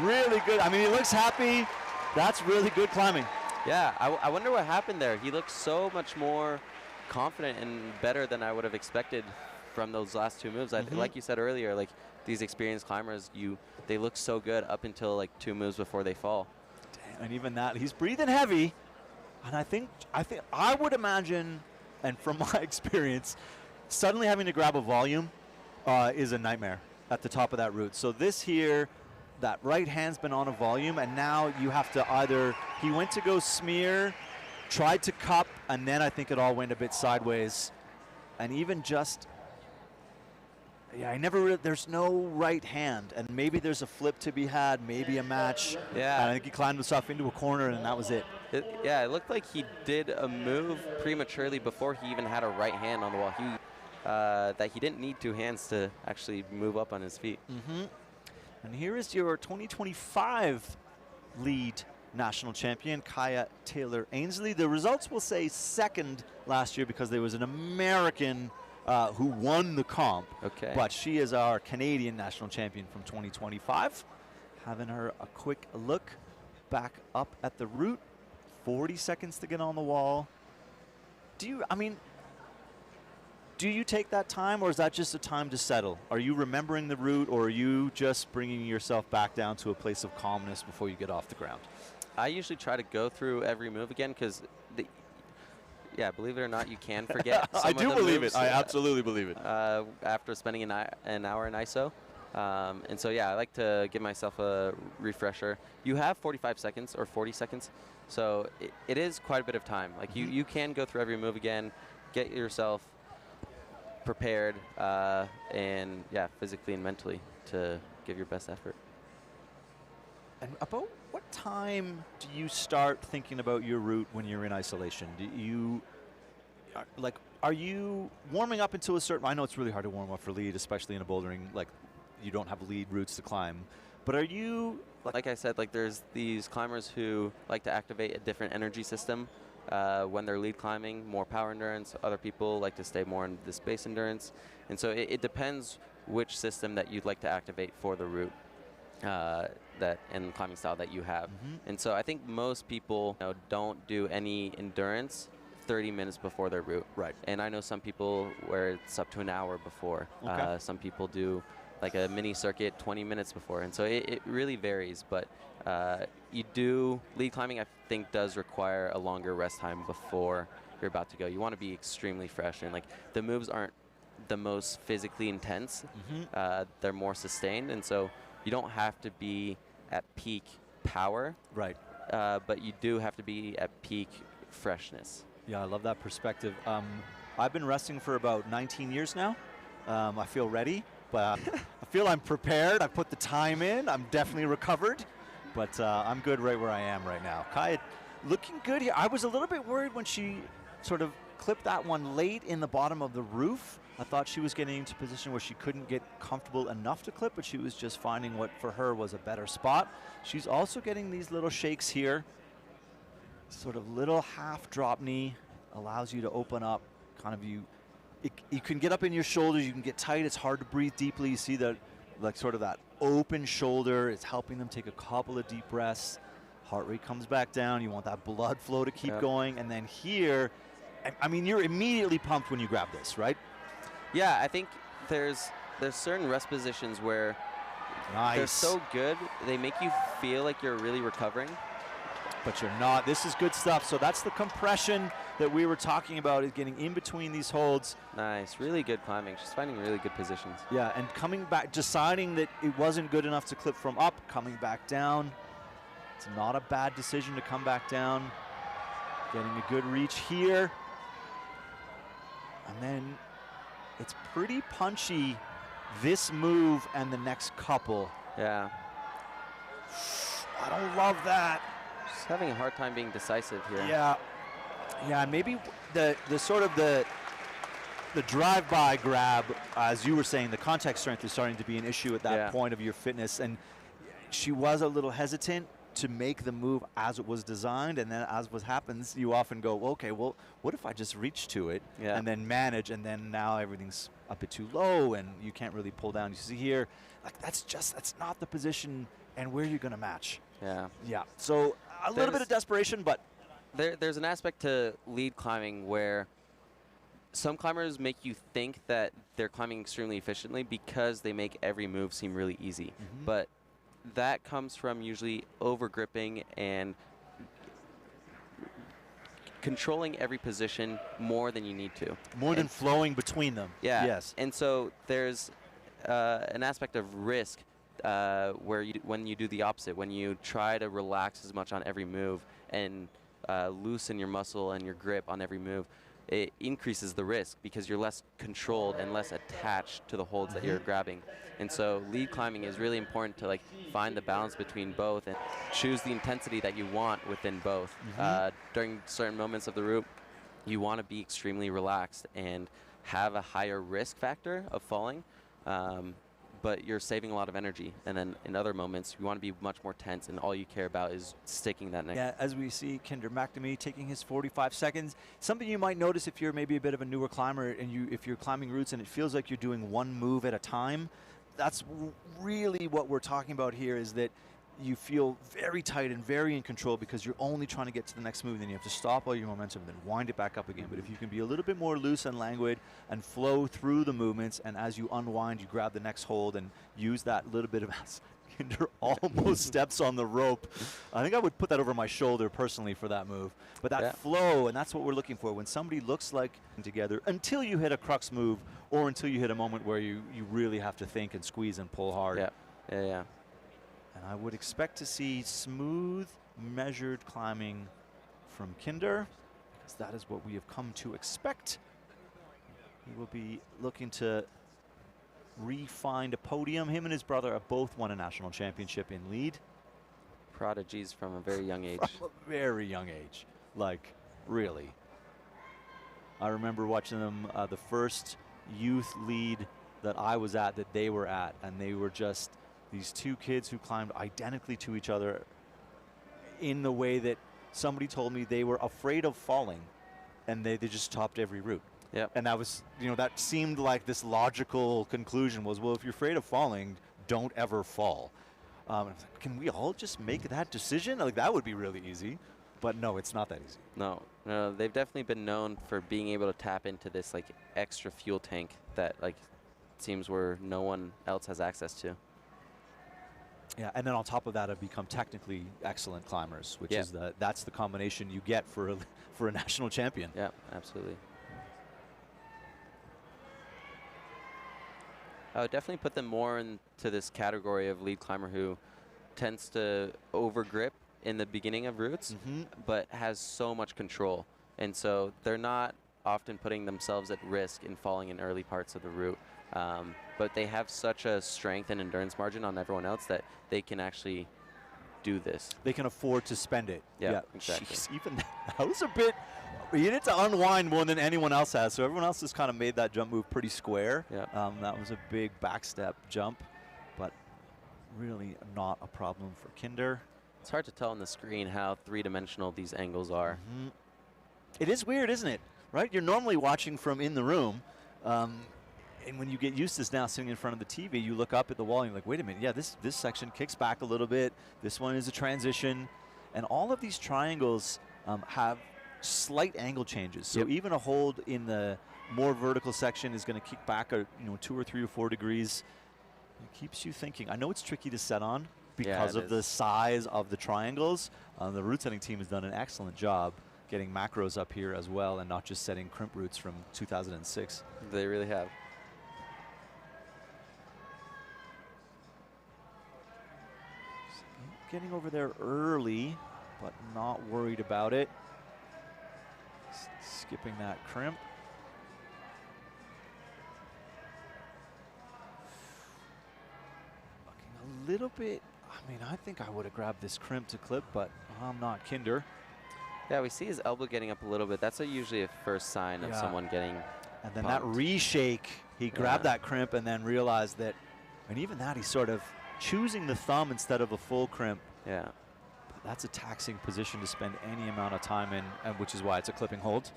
Really good. I mean, he looks happy. That's really good climbing. Yeah, I wonder what happened there. He looks so much more confident and better than I would have expected from those last two moves. Like you said earlier, like these experienced climbers, they look so good up until like 2 moves before they fall. Damn, and even that, he's breathing heavy. And I would imagine, and from my experience, suddenly having to grab a volume is a nightmare at the top of that route. So this here, that right hand's been on a volume, and now you have to either, he went to go smear, tried to cup, and then I think it all went a bit sideways. And even just, yeah, there's no right hand, and maybe there's a flip to be had, maybe a match. Yeah. And I think he climbed himself into a corner, and that was it. Yeah, it looked like he did a move prematurely before he even had a right hand on the wall. That he didn't need 2 hands to actually move up on his feet. And here is your 2025 lead national champion, Kaya Taylor-Ainsley. The results will say second last year because there was an American who won the comp. Okay. But she is our Canadian national champion from 2025. Having her a quick look back up at the route. 40 seconds to get on the wall. Do you take that time, or is that just a time to settle? Are you remembering the route, or are you just bringing yourself back down to a place of calmness before you get off the ground? I usually try to go through every move again because, believe it or not, you can forget some I of do the believe moves, it. I absolutely believe it. after spending an hour in ISO. And so, yeah, I like to give myself a refresher. You have 45 seconds or 40 seconds, so it is quite a bit of time. Like, you can go through every move again, get yourself prepared, and, yeah, physically and mentally to give your best effort. And about what time do you start thinking about your route when you're in isolation? Are you warming up into a certain, I know it's really hard to warm up for lead, especially in a bouldering, like you don't have lead routes to climb, but are you? Like I said, like there's these climbers who like to activate a different energy system when they're lead climbing, more power endurance. Other people like to stay more in the space endurance. And so it depends which system that you'd like to activate for the route. And climbing style that you have. And so I think most people don't do any endurance 30 minutes before their route. Right. And I know some people where it's up to an hour before. Okay. Some people do like a mini circuit 20 minutes before. And so it really varies. But lead climbing I think does require a longer rest time before you're about to go. You want to be extremely fresh, and like the moves aren't the most physically intense. They're more sustained, and so you don't have to be at peak power, right? But you do have to be at peak freshness. Yeah, I love that perspective. I've been resting for about 19 years now. I feel ready, but I feel I'm prepared. I put the time in. I'm definitely recovered, but I'm good right where I am right now. Kaya, looking good here. I was a little bit worried when she sort of clipped that one late in the bottom of the roof. I thought she was getting into a position where she couldn't get comfortable enough to clip, but she was just finding what for her was a better spot. She's also getting these little shakes here. Sort of little half drop knee allows you to open up kind of you can get up in your shoulders, you can get tight, it's hard to breathe deeply. You see that like sort of that open shoulder, it's helping them take a couple of deep breaths. Heart rate comes back down, you want that blood flow to keep going, and then here, I mean, you're immediately pumped when you grab this, right? Yeah, I think there's certain rest positions where they're so good, they make you feel like you're really recovering. but you're not. This is good stuff. So that's the compression that we were talking about, is getting in between these holds. Nice, really good climbing. She's finding really good positions. Yeah, and coming back, deciding that it wasn't good enough to clip from up, coming back down. It's not a bad decision to come back down. Getting a good reach here. And then it's pretty punchy, this move and the next couple. Yeah. I don't love that. She's having a hard time being decisive here. Yeah. Yeah, maybe the sort of the drive-by grab, as you were saying, the contact strength is starting to be an issue at that point of your fitness. And she was a little hesitant to make the move as it was designed, and then as what happens, you often go, well, okay, well, what if I just reach to it and then manage, and then now everything's a bit too low and you can't really pull down. You see here, like that's not the position and where you're gonna match. Yeah. Yeah, so a little bit of desperation, but there's an aspect to lead climbing where some climbers make you think that they're climbing extremely efficiently because they make every move seem really easy. But that comes from usually over gripping and controlling every position more than you need to. More than flowing between them. Yeah. Yes. And so there's an aspect of risk where when you do the opposite, when you try to relax as much on every move and loosen your muscle and your grip on every move, it increases the risk because you're less controlled and less attached to the holds that you're grabbing. And so lead climbing is really important to like find the balance between both and choose the intensity that you want within both. During certain moments of the route, you want to be extremely relaxed and have a higher risk factor of falling, but you're saving a lot of energy. And then in other moments, you want to be much more tense, and all you care about is sticking that neck. Yeah, as we see McNamee taking his 45 seconds. Something you might notice if you're maybe a bit of a newer climber and if you're climbing routes and it feels like you're doing one move at a time, that's really what we're talking about here, is that you feel very tight and very in control because you're only trying to get to the next move. Then you have to stop all your momentum, then wind it back up again. But if you can be a little bit more loose and languid and flow through the movements, and as you unwind, you grab the next hold and use that little bit of Kinder almost steps on the rope. I think I would put that over my shoulder personally for that move. But that flow, and that's what we're looking for. When somebody looks like together, until you hit a crux move or until you hit a moment where you really have to think and squeeze and pull hard. Yeah. And I would expect to see smooth, measured climbing from Kinder, because that is what we have come to expect. He will be looking to re-find a podium. Him and his brother have both won a national championship in lead. Prodigies from a very young age. From a very young age. Like, really. I remember watching them the first youth lead that I was at, that they were at, and they were just these two kids who climbed identically to each other in the way that somebody told me they were afraid of falling, and they just topped every route. And that was, that seemed like this logical conclusion was, well, if you're afraid of falling, don't ever fall. Can we all just make that decision? Like, that would be really easy. But no, it's not that easy. No, they've definitely been known for being able to tap into this like extra fuel tank that like seems where no one else has access to. Yeah, and then on top of that, have become technically excellent climbers, which is that's the combination you get for a national champion. Yeah, absolutely. I would definitely put them more into this category of lead climber who tends to over grip in the beginning of routes, but has so much control. And so they're not often putting themselves at risk in falling in early parts of the route. But they have such a strength and endurance margin on everyone else that they can actually do this. They can afford to spend it. Yeah, exactly. Jeez, even that was a bit, you need to unwind more than anyone else has. So everyone else has kind of made that jump move pretty square. That was a big backstep jump, but really not a problem for Kinder. It's hard to tell on the screen how three-dimensional these angles are. It is weird, isn't it? Right? You're normally watching from in the room. And when you get used to this now sitting in front of the TV, you look up at the wall and you're like, wait a minute, yeah, this section kicks back a little bit. This one is a transition. And all of these triangles have slight angle changes. So even a hold in the more vertical section is going to kick back 2 or 3 or 4 degrees. It keeps you thinking. I know it's tricky to set on, because of the size of the triangles. The route setting team has done an excellent job getting macros up here as well and not just setting crimp routes from 2006. They really have. Getting over there early, but not worried about it. Skipping that crimp. Looking a little bit, I mean, I think I would have grabbed this crimp to clip, but I'm not Kinder. Yeah, we see his elbow getting up a little bit. That's usually a first sign of someone getting And then pumped. that reshake, he grabbed that crimp and then realized that, and even that, he's sort of choosing the thumb instead of a full crimp. Yeah. But that's a taxing position to spend any amount of time in, and which is why it's a clipping hold.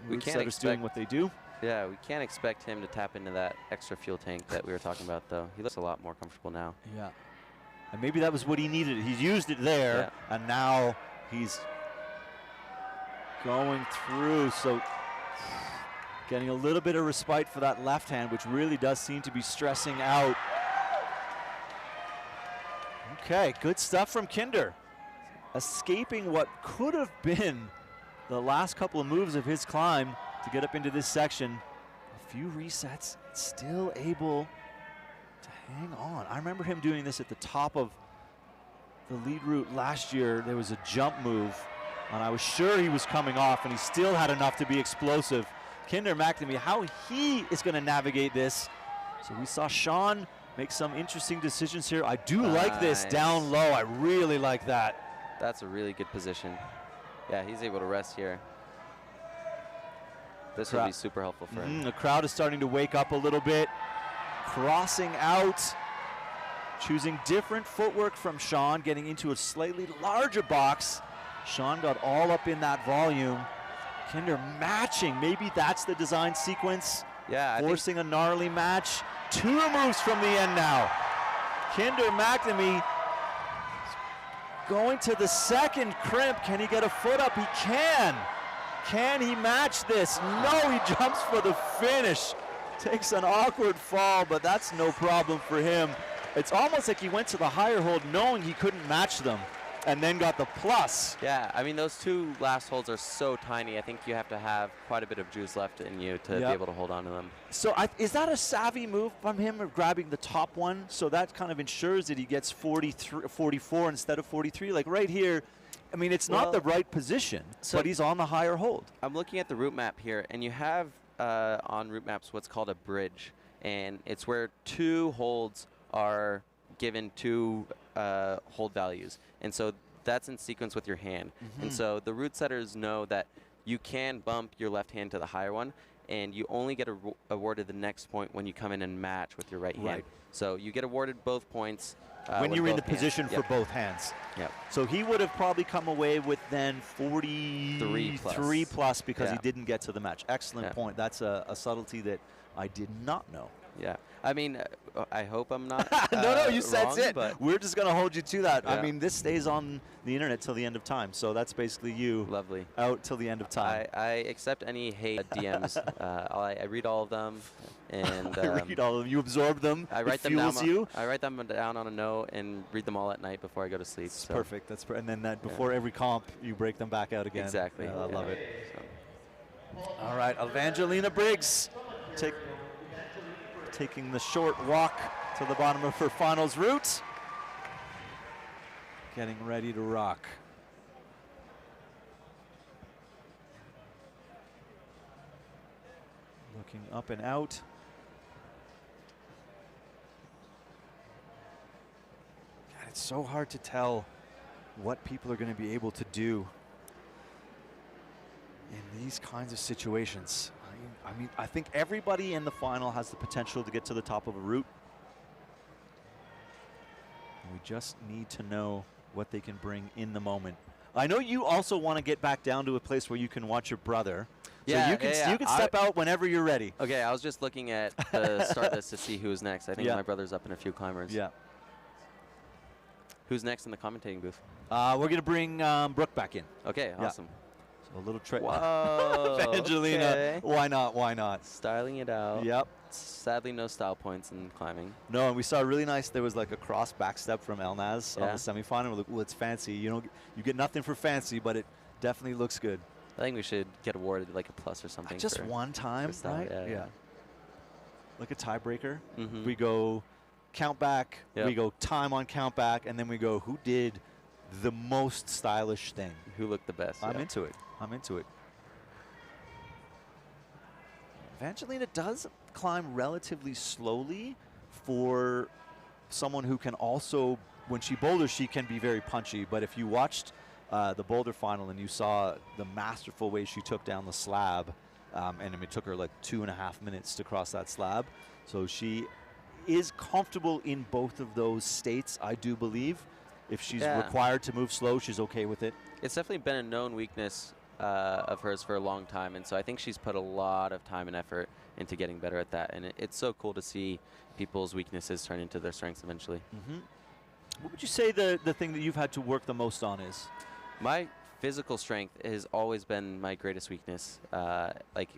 We Root can't setters doing what they do. Yeah, we can't expect him to tap into that extra fuel tank that we were talking about, though. He looks a lot more comfortable now. Yeah. And maybe that was what he needed. He's used it there, and now he's going through. So getting a little bit of respite for that left hand, which really does seem to be stressing out. Okay, good stuff from Kinder. Escaping what could have been the last couple of moves of his climb to get up into this section. A few resets, still able to hang on. I remember him doing this at the top of the lead route last year. There was a jump move, and I was sure he was coming off, and he still had enough to be explosive. Kinder McNamee, how he is going to navigate this. So we saw Sean make some interesting decisions here. I do like this down low. I really like that. That's a really good position. Yeah, he's able to rest here. This will be super helpful for him. The crowd is starting to wake up a little bit. Crossing out, choosing different footwork from Sean, getting into a slightly larger box. Sean got all up in that volume. Kinder matching, maybe that's the design sequence. Yeah, forcing a gnarly match. 2 moves from the end now. Kinder McNamee going to the second crimp. Can he get a foot up? He can. Can he match this? No, he jumps for the finish. Takes an awkward fall, but that's no problem for him. It's almost like he went to the higher hold knowing he couldn't match them and then got the plus. Yeah, I mean, those 2 last holds are so tiny. I think you have to have quite a bit of juice left in you to be able to hold on to them. So is that a savvy move from him of grabbing the top one? So that kind of ensures that he gets 44 instead of 43. Like right here, I mean, it's not the right position, but he's on the higher hold. I'm looking at the route map here, and you have on route maps what's called a bridge. And it's where 2 holds are given 2 hold values. And so that's in sequence with your hand. And so the route setters know that you can bump your left hand to the higher one, and you only get awarded the next point when you come in and match with your right hand. So you get awarded both points. When you're in the position for both hands. Yep. So he would have probably come away with then 43 plus because he didn't get to the match. Excellent point. That's a subtlety that I did not know. Yeah. I mean, I hope I'm not no, you said wrong, it. But we're just going to hold you to that. Yeah. I mean, this stays on the internet till the end of time. So that's basically you out till the end of time. I accept any hate DMs. I read all of them. And I read all of them. You absorb them. I write it them fuels down. you. I write them down on a note and read them all at night before I go to sleep. It's perfect. That's and then that before every comp, you break them back out again. Exactly. I love it. So. All right, Evangelina Briggs taking the short walk to the bottom of her finals route. Getting ready to rock. Looking up and out. God, it's so hard to tell what people are going to be able to do in these kinds of situations. I think everybody in the final has the potential to get to the top of a route. We just need to know what they can bring in the moment. I know you also want to get back down to a place where you can watch your brother. Yeah, so you can step out whenever you're ready. Okay, I was just looking at the start list to see who's next. I think my brother's up in a few climbers. Yeah. Who's next in the commentating booth? We're going to bring Brooke back in. Okay, awesome. A little trick. Whoa. Evangelina, okay. why not? Why not? Styling it out. Yep. Sadly, no style points in climbing. No, and we saw really nice. There was like a cross back step from Elnaz on Yeah. the semifinal. We're like, well, it's fancy. You get nothing for fancy, but it definitely looks good. I think we should get awarded like a plus or something. Just for one time, style, right? yeah. Like a tiebreaker. Mhm. We go count back. Yep. We go time on count back, and then we go who did the most stylish thing. Who looked the best? I'm yeah. into it. I'm into it. Evangelina does climb relatively slowly for someone who can also, when she boulders, she can be very punchy. But if you watched the boulder final and you saw the masterful way she took down the slab, and it took her like 2.5 minutes to cross that slab. So she is comfortable in both of those states, I do believe. If she's required to move slow, she's okay with it. It's definitely been a known weakness of hers for a long time, and so I think she's put a lot of time and effort into getting better at that, and it's so cool to see people's weaknesses turn into their strengths eventually. What would you say the thing that you've had to work the most on is? My physical strength has always been my greatest weakness. Like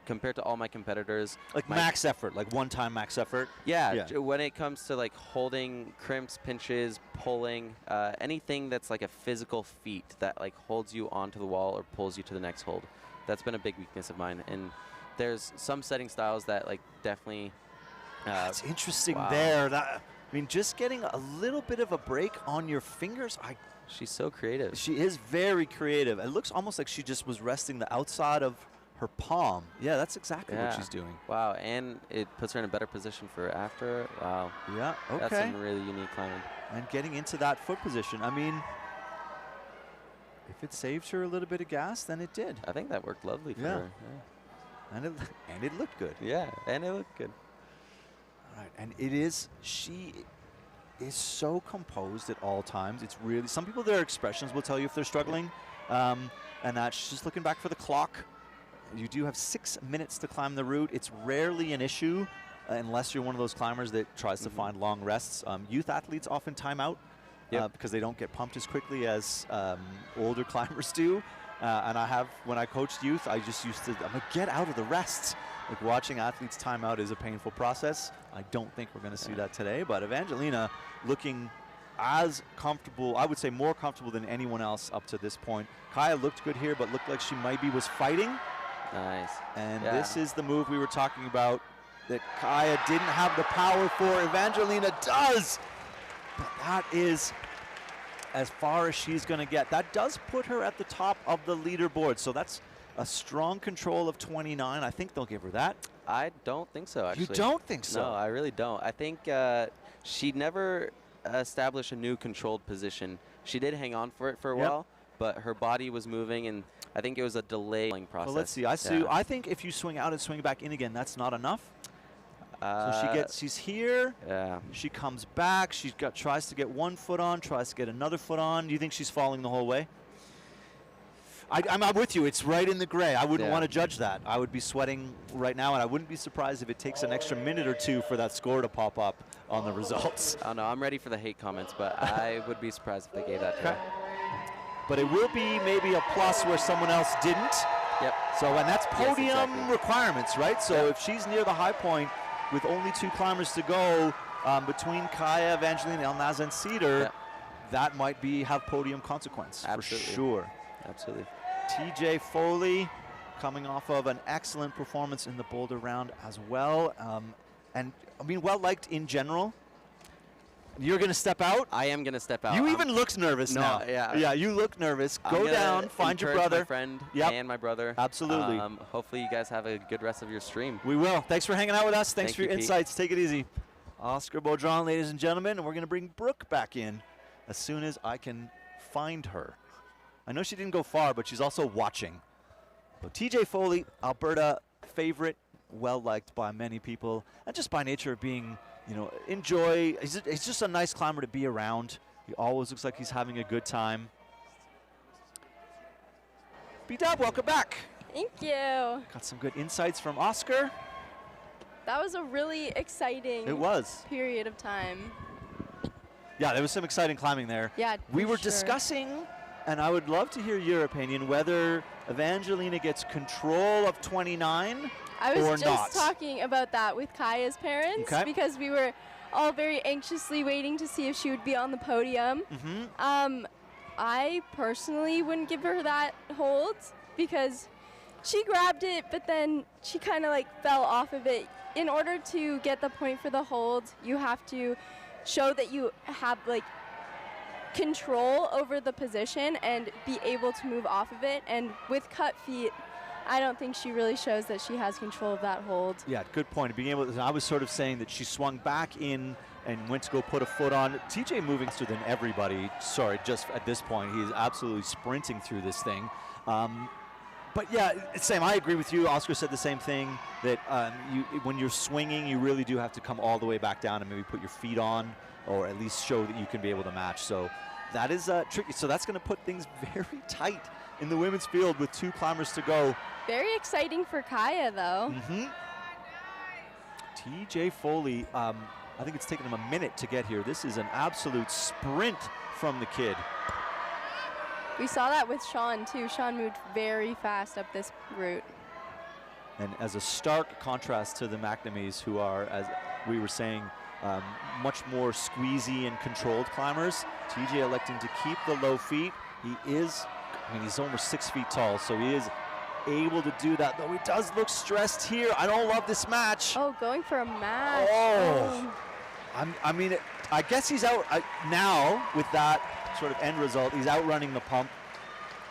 compared to all my competitors, Like max effort, like one-time max effort? Yeah, when it comes to like holding crimps, pinches, pulling, anything that's like a physical feat that like holds you onto the wall or pulls you to the next hold, that's been a big weakness of mine. And there's some setting styles that like definitely. That's interesting wow. there. I mean, just getting a little bit of a break on your fingers. She's so creative. She is very creative. It looks almost like she just was resting the outside of her palm. Yeah, that's exactly what she's doing. Wow, and it puts her in a better position for after. Wow. Yeah, okay. That's some really unique climbing. And getting into that foot position. I mean, if it saved her a little bit of gas, then it did. I think that worked lovely for her. Yeah. And it looked good. Yeah, and it looked good. All right, and she is so composed at all times. It's really, some people, their expressions will tell you if they're struggling, and that she's just looking back for the clock. You do have 6 minutes to climb the route. It's rarely an issue unless you're one of those climbers that tries to find long rests. Youth athletes often time out because they don't get pumped as quickly as older climbers do. And when I coached youth, I just used to, I'm like, get out of the rests. Like watching athletes time out is a painful process. I don't think we're going to see that today, but Evangelina looking as comfortable, I would say more comfortable than anyone else up to this point. Kaya looked good here, but looked like she maybe was fighting. Nice. And this is the move we were talking about that Kaya didn't have the power for. Evangelina does. But that is as far as she's going to get. That does put her at the top of the leaderboard. So that's a strong control of 29. I think they'll give her that. I don't think so, actually. You don't think so? No, I really don't. I think she never established a new controlled position. She did hang on for it for a while, but her body was moving, and I think it was a delaying process. Well, let's see. I think if you swing out and swing back in again, that's not enough. So she's here. Yeah. She comes back. Tries to get one foot on, tries to get another foot on. Do you think she's falling the whole way? I'm with you. It's right in the gray. I wouldn't want to judge that. I would be sweating right now, and I wouldn't be surprised if it takes an extra minute or two for that score to pop up on the results. I don't know. I'm ready for the hate comments, but I would be surprised if they gave that to her. But it will be maybe a plus where someone else didn't. Yep. So, and that's podium exactly. requirements, right? So if she's near the high point with only 2 climbers to go between Kaya, Evangelina, Elnaz, and Cedar, that might have podium consequence. Absolutely. For sure. Absolutely. TJ Foley coming off of an excellent performance in the boulder round as well. And I mean, well liked in general. You're going to step out? I am going to step out. You even looked nervous now. Yeah, you look nervous. Go down, find your brother. My friend and my brother. Absolutely. Hopefully you guys have a good rest of your stream. We will. Thanks for hanging out with us. Thanks for your Pete. insights. Take it easy. Oscar Bodron, ladies and gentlemen, and we're going to bring Brooke back in as soon as I can find her. I know she didn't go far, but she's also watching. So TJ Foley, Alberta favorite, well-liked by many people, and just by nature of being, enjoy. He's just a nice climber to be around. He always looks like he's having a good time. B-Dub, welcome back. Thank you. Got some good insights from Oscar. That was a really exciting period of time. Yeah, there was some exciting climbing there. Yeah, we were discussing, and I would love to hear your opinion, whether Evangelina gets control of 29 I was or just not. talking about that with Kaya's parents Okay. because we were all very anxiously waiting to see if she would be on the podium. I personally wouldn't give her that hold because she grabbed it, but then she kind of like fell off of it. In order to get the point for the hold, you have to show that you have like control over the position and be able to move off of it. And with cut feet, I don't think she really shows that she has control of that hold. Yeah, good point. Being able to, I was sort of saying that she swung back in and went to go put a foot on. TJ moving faster than everybody. Sorry, just at this point, he's absolutely sprinting through this thing. But yeah, same. I agree with you. Oscar said the same thing, that when you're swinging, you really do have to come all the way back down and maybe put your feet on, or at least show that you can be able to match. So that is tricky. So that's going to put things very tight in the women's field with 2 climbers to go. Very exciting for Kaya, though. TJ Foley, I think it's taken him a minute to get here. This is an absolute sprint from the kid. We saw that with Sean, too. Sean moved very fast up this route. And as a stark contrast to the McNamees, who are, as we were saying, much more squeezy and controlled climbers, TJ electing to keep the low feet. He is, I mean, he's over 6 feet tall, so he is able to do that, though he does look stressed here. I don't love this match. Oh, going for a match. Oh. I mean, I guess he's out now with that sort of end result. He's outrunning the pump.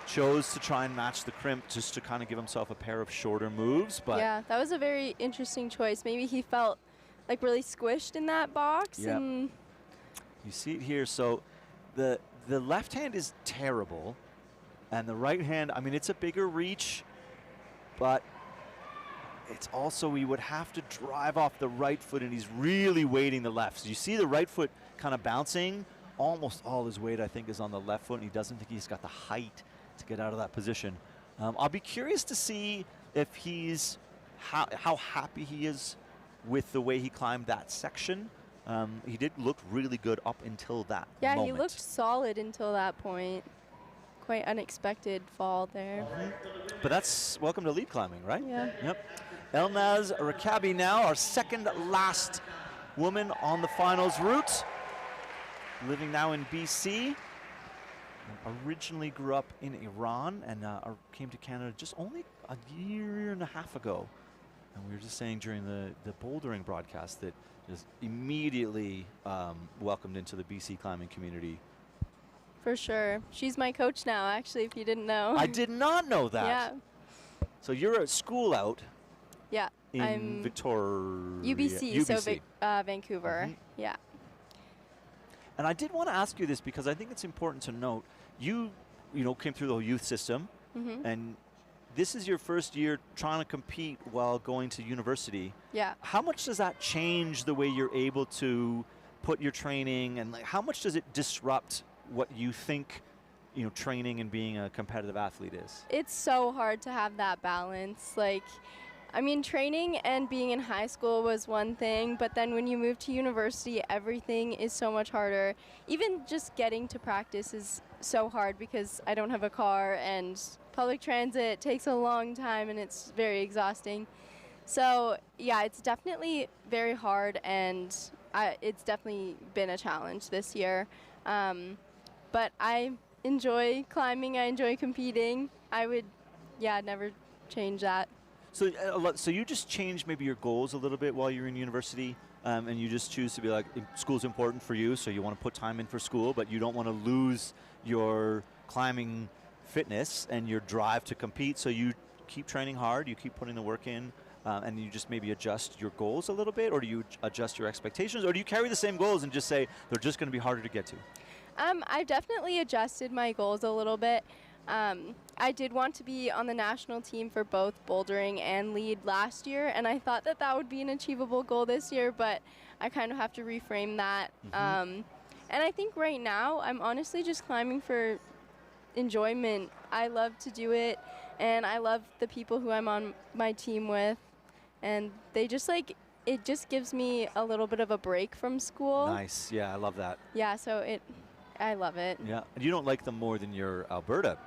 Chose to try and match the crimp just to kind of give himself a pair of shorter moves. But yeah, that was a very interesting choice. Maybe he felt like really squished in that box. Yep. And you see it here. So the left hand is terrible, and the right hand, I mean, it's a bigger reach, but it's also, he would have to drive off the right foot, and he's really weighting the left. So you see the right foot kind of bouncing. Almost all his weight, I think, is on the left foot, and he doesn't think he's got the height to get out of that position. I'll be curious to see if he's how happy he is with the way he climbed that section. He did look really good up until that yeah, moment. he looked solid until that point. Quite unexpected fall there. But that's welcome to lead climbing, right? Yeah. Yep. Elnaz Rakabi now, our second last woman on the finals route. Living now in BC. Originally grew up in Iran and came to Canada just only a year and a half ago. And we were just saying during the bouldering broadcast that just immediately welcomed into the BC climbing community. For sure. She's my coach now, actually, if you didn't know. I did not know that. Yeah. So you're at school out Yeah. in I'm Victoria. UBC, so Vancouver. Yeah. And I did want to ask you this because I think it's important to note, you came through the whole youth system, and this is your first year trying to compete while going to university. Yeah. How much does that change the way you're able to put your training, and like, how much does it disrupt what you think, training and being a competitive athlete is? It's so hard to have that balance. Like, I mean, training and being in high school was one thing, but then when you move to university, everything is so much harder. Even just getting to practice is so hard because I don't have a car, and public transit takes a long time, and it's very exhausting. So, yeah, it's definitely very hard, and it's definitely been a challenge this year. But I enjoy climbing. I enjoy competing. I would, never change that. So you just change maybe your goals a little bit while you're in university, and you just choose to be like, school's important for you, so you want to put time in for school, but you don't want to lose your climbing fitness and your drive to compete, so you keep training hard, you keep putting the work in, and you just maybe adjust your goals a little bit, or do you adjust your expectations, or do you carry the same goals and just say they're just going to be harder to get to? I've definitely adjusted my goals a little bit. I did want to be on the national team for both bouldering and lead last year, and I thought that would be an achievable goal this year, but I kind of have to reframe that. And I think right now I'm honestly just climbing for enjoyment. I love to do it, and I love the people who I'm on my team with, and they just it just gives me a little bit of a break from school. Nice. Yeah, I love that. Yeah, so I love it. Yeah. And you don't like them more than your Alberta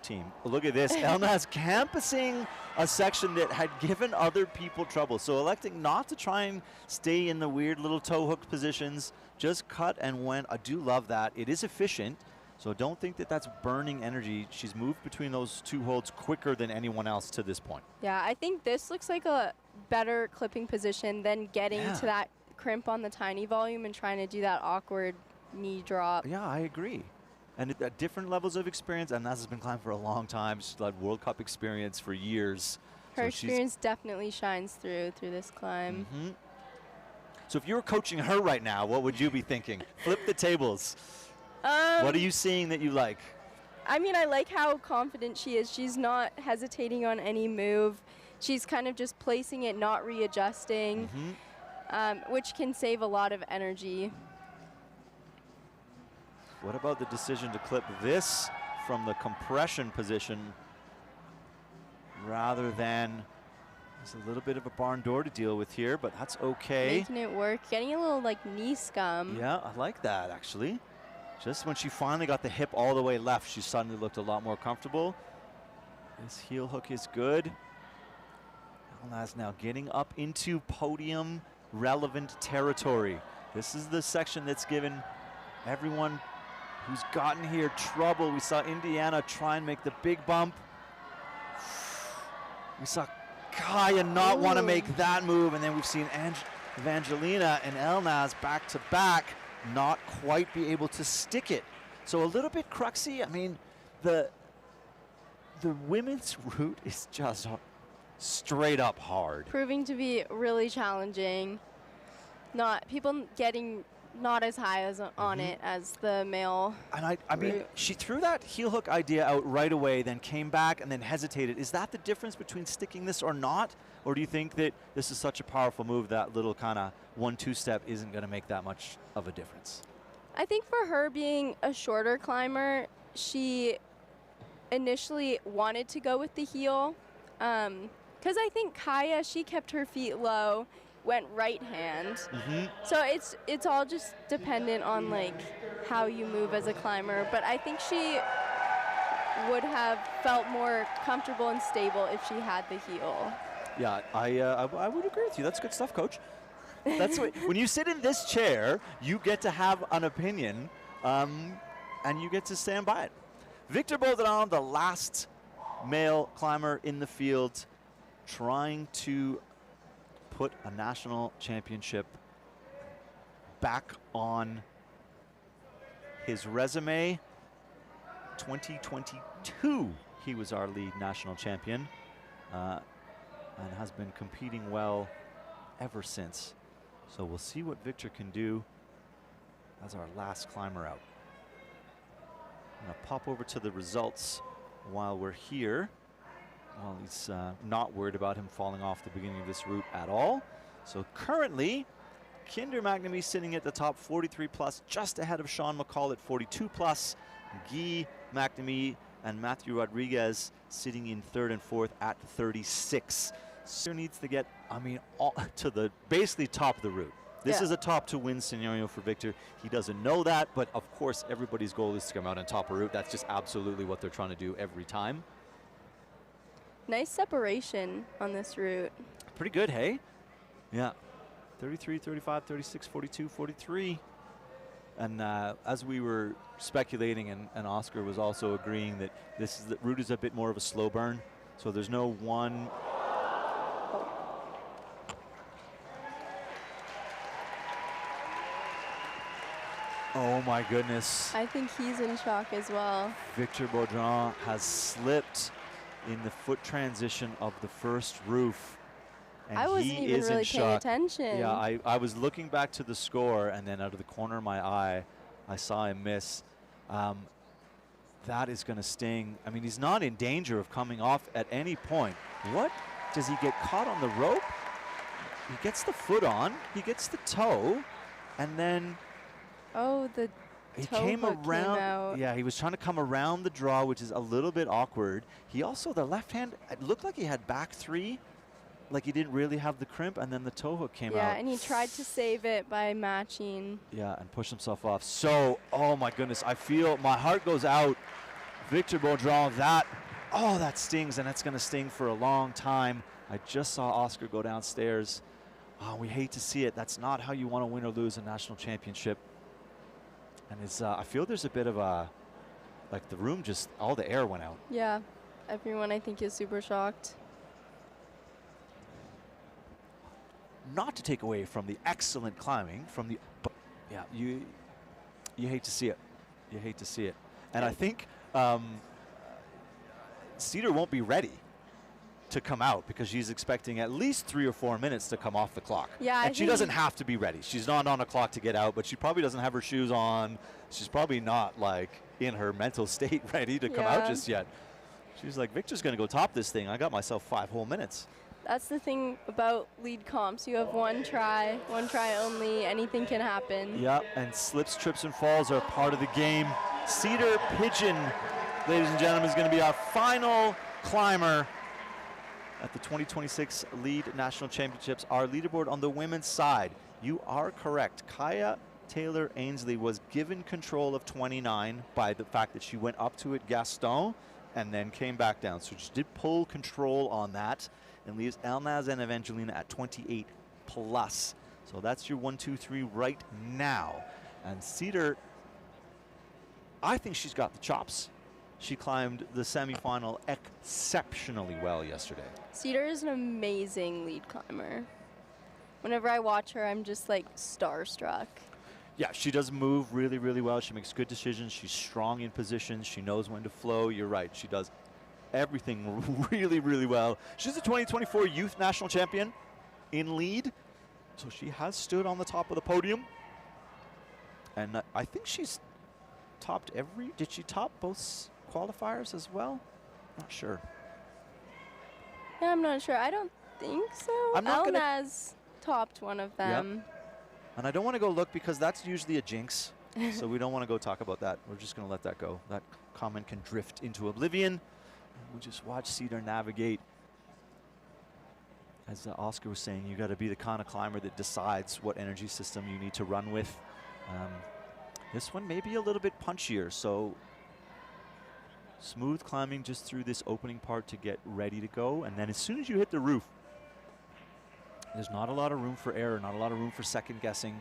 team. Look at this. Elnaz campusing a section that had given other people trouble. So electing not to try and stay in the weird little toe hook positions, just cut and went. I do love that. It is efficient, so don't think that that's burning energy. She's moved between those two holds quicker than anyone else to this point. Yeah, I think this looks like a better clipping position than getting to that crimp on the tiny volume and trying to do that awkward knee drop. Yeah, I agree. And at different levels of experience, and Elnaz has been climbing for a long time. She's had World Cup experience for years. Her experience definitely shines through this climb. So if you were coaching her right now, what would you be thinking? Flip the tables. What are you seeing that you like? I mean, I like how confident she is. She's not hesitating on any move. She's kind of just placing it, not readjusting, which can save a lot of energy. What about the decision to clip this from the compression position rather than, there's a little bit of a barn door to deal with here, but that's okay. Making it work, getting a little like knee scum. Yeah, I like that actually. Just when she finally got the hip all the way left, she suddenly looked a lot more comfortable. This heel hook is good. Elnaz now getting up into podium relevant territory. This is the section that's given everyone who's gotten here trouble. We saw Indiana try and make the big bump. We saw Kaya not want to make that move, and then we've seen Evangelina and Elnaz back to back not quite be able to stick it. So a little bit cruxy. I mean, the women's route is just straight up hard. Proving to be really challenging. People getting not as high as on it as the male. And I mean, she threw that heel hook idea out right away, then came back and then hesitated. Is that the difference between sticking this or not? Or do you think that this is such a powerful move that little kind of 1-2 step isn't going to make that much of a difference? I think for her being a shorter climber, she initially wanted to go with the heel. Because I think Kaya, she kept her feet low, went right hand. So it's all just dependent on like how you move as a climber. But I think she would have felt more comfortable and stable if she had the heel. Yeah, I would agree with you. That's good stuff, Coach. That's what, when you sit in this chair, you get to have an opinion, and you get to stand by it. Victor Bodron, the last male climber in the field, trying to put a national championship back on his resume. 2022, he was our lead national champion, and has been competing well ever since. So we'll see what Victor can do as our last climber out. I'm gonna pop over to the results while we're here. Well, he's not worried about him falling off the beginning of this route at all. So currently, Kinder McNamee sitting at the top, 43 plus, just ahead of Sean McCall at 42 plus. Guy McNamee and Matthew Rodriguez sitting in third and fourth at 36. So needs to get, I mean, to the basically top of the route. This is a top to win scenario for Victor. He doesn't know that, but of course everybody's goal is to come out on top of route. That's just absolutely what they're trying to do every time. Nice separation on this route. Pretty good, hey? Yeah. 33, 35, 36, 42, 43. And as we were speculating, and Oscar was also agreeing that the route is a bit more of a slow burn. So there's no one. Oh my goodness. I think he's in shock as well. Victor Bodron has slipped in the foot transition of the first roof. And I wasn't even really paying attention. Yeah, I was looking back to the score, and then out of the corner of my eye, I saw him miss. That is going to sting. I mean, he's not in danger of coming off at any point. What? Does he get caught on the rope? He gets the foot on, he gets the toe, and then he came around. Yeah, he was trying to come around the draw, which is a little bit awkward. He also, the left hand, it looked like he had back three, like he didn't really have the crimp, and then the toe hook came out. Yeah, and he tried to save it by matching. Yeah, and push himself off. So, oh my goodness, I feel my heart goes out Victor Bodron, that stings, and that's going to sting for a long time. I just saw Oscar go downstairs. Oh, we hate to see it. That's not how you want to win or lose a national championship. And it's, I feel there's a bit of a, like the room just, all the air went out. Yeah, everyone I think is super shocked. Not to take away from the excellent climbing from the, but yeah, you hate to see it. You hate to see it. And I think Cedar won't be ready to come out because she's expecting at least 3 or 4 minutes to come off the clock. Yeah, and she doesn't have to be ready. She's not on a clock to get out, but she probably doesn't have her shoes on. She's probably not like in her mental state ready to come out just yet. She's like, Victor's going to go top this thing. I got myself 5 whole minutes. That's the thing about lead comps. You have one try only. Anything can happen. Yep, and slips, trips, and falls are part of the game. Cedar Pigeon, ladies and gentlemen, is going to be our final climber at the 2026 Lead National Championships. Our leaderboard on the women's side. You are correct. Kaya Taylor Ainsley was given control of 29 by the fact that she went up to it Gaston and then came back down. So she did pull control on that and leaves Elnaz and Evangelina at 28 plus. So that's your 1, 2, 3 right now. And Cedar, I think she's got the chops. She climbed the semifinal exceptionally well yesterday. Cedar is an amazing lead climber. Whenever I watch her, I'm just like starstruck. Yeah, she does move really, really well. She makes good decisions. She's strong in positions. She knows when to flow. You're right. She does everything really, really well. She's the 2024 Youth National Champion in lead. So she has stood on the top of the podium. And I think she's topped did she top both qualifiers as well? Not sure. Yeah, I'm not sure. I don't think so. Elnaz topped one of them. Yep. And I don't want to go look because that's usually a jinx. So we don't want to go talk about that. We're just going to let that go. That comment can drift into oblivion. We'll just watch Cedar navigate. As Oscar was saying, you got to be the kind of climber that decides what energy system you need to run with. This one may be a little bit punchier, so smooth climbing just through this opening part to get ready to go. And then as soon as you hit the roof, there's not a lot of room for error, not a lot of room for second guessing.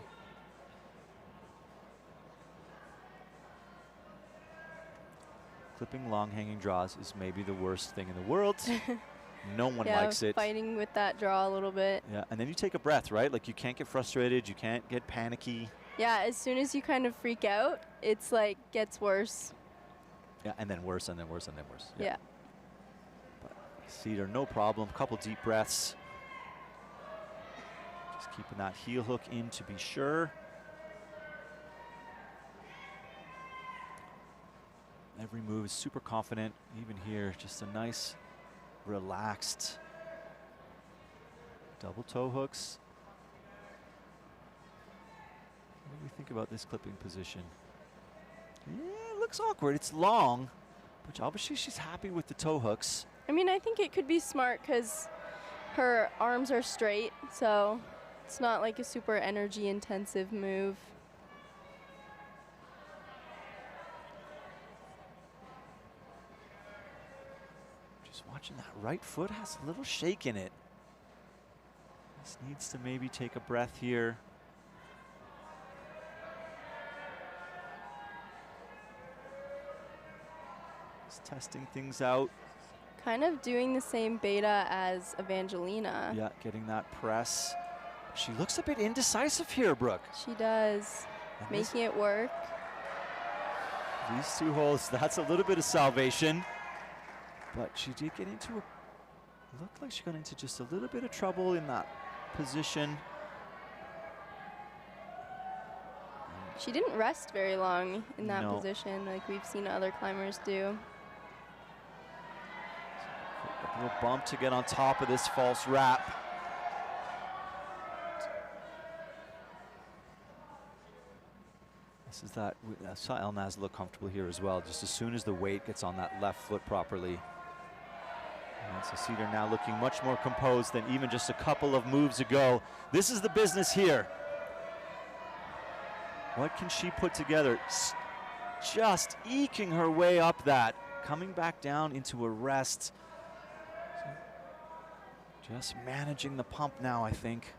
Clipping long hanging draws is maybe the worst thing in the world. No one likes it. Fighting with that draw a little bit. Yeah, and then you take a breath, right? Like you can't get frustrated, you can't get panicky. Yeah, as soon as you kind of freak out, it's like gets worse. Yeah, and then worse, and then worse, and then worse. Yeah. But Cedar, no problem. Couple deep breaths. Just keeping that heel hook in to be sure. Every move is super confident. Even here, just a nice, relaxed double toe hooks. What do we think about this clipping position? Yeah, it looks awkward. It's long, but obviously she's happy with the toe hooks. I mean, I think it could be smart because her arms are straight, so it's not like a super energy intensive move. Just watching that right foot has a little shake in it. This needs to maybe take a breath here. Just testing things out. Kind of doing the same beta as Evangelina. Yeah, getting that press. She looks a bit indecisive here, Brooke. She does. And making it work. These 2 holes, that's a little bit of salvation. But she did get into looked like she got into just a little bit of trouble in that position. She didn't rest very long in that position like we've seen other climbers do. A little bump to get on top of this false wrap. This is that, I saw Elnaz look comfortable here as well, just as soon as the weight gets on that left foot properly. And so Cedar now looking much more composed than even just a couple of moves ago. This is the business here. What can she put together? Just eking her way up that coming back down into a rest. Just managing the pump now, I think.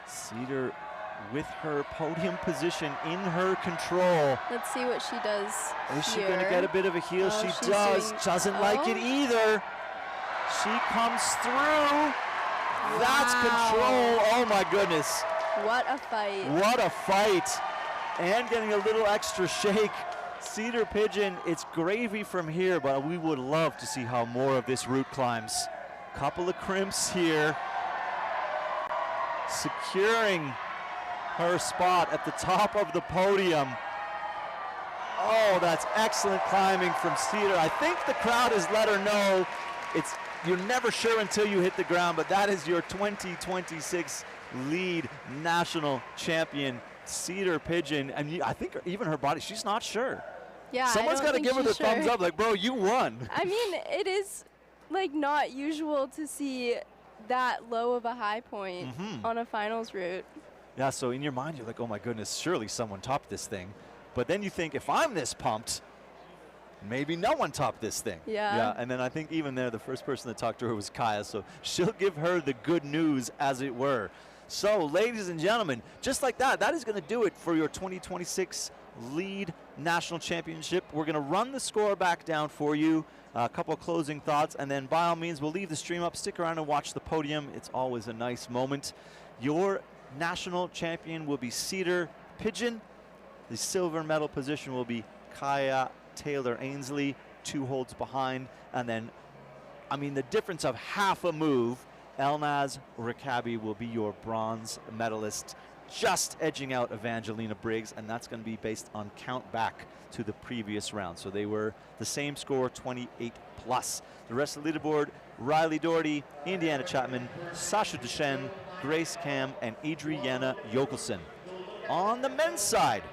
Cedar with her podium position in her control. Let's see what she does. Is she here. going to get a bit of a heel? Oh, she she's does. doing- Doesn't like it either. She comes through. That's control. Oh my goodness. What a fight. What a fight. And getting a little extra shake. Cedar Pigeon, it's gravy from here, but we would love to see how more of this route climbs. Couple of crimps here. Securing her spot at the top of the podium. Oh, that's excellent climbing from Cedar. I think the crowd has let her know you're never sure until you hit the ground, but that is your 2026 lead national champion, Cedar Pigeon. And I think even her body, she's not sure. Yeah, Someone's got to give her the thumbs up, like, bro, you won. I mean, it is like not usual to see that low of a high point on a finals route. Yeah, so in your mind, you're like, oh my goodness, surely someone topped this thing. But then you think, if I'm this pumped, maybe no one topped this thing. Yeah. And then I think even there, the first person that talked to her was Kaya, so she'll give her the good news, as it were. So, ladies and gentlemen, just like that, that is going to do it for your 2026 lead national championship. We're going to run the score back down for you, a couple of closing thoughts, and then by all means, we'll leave the stream up. Stick around and watch the podium. It's always a nice moment. Your national champion will be Cedar Pigeon. The silver medal position will be Kaya Taylor-Ainsley, 2 holds behind. And then, I mean, the difference of half a move, Elnaz Rakabi will be your bronze medalist, just edging out Evangelina Briggs, and that's going to be based on count back to the previous round. So they were the same score, 28 plus. The rest of the leaderboard, Riley Doherty, Indiana Chapman, Sasha Duchene, Grace Cam, and Adriana Yockelson. On the men's side,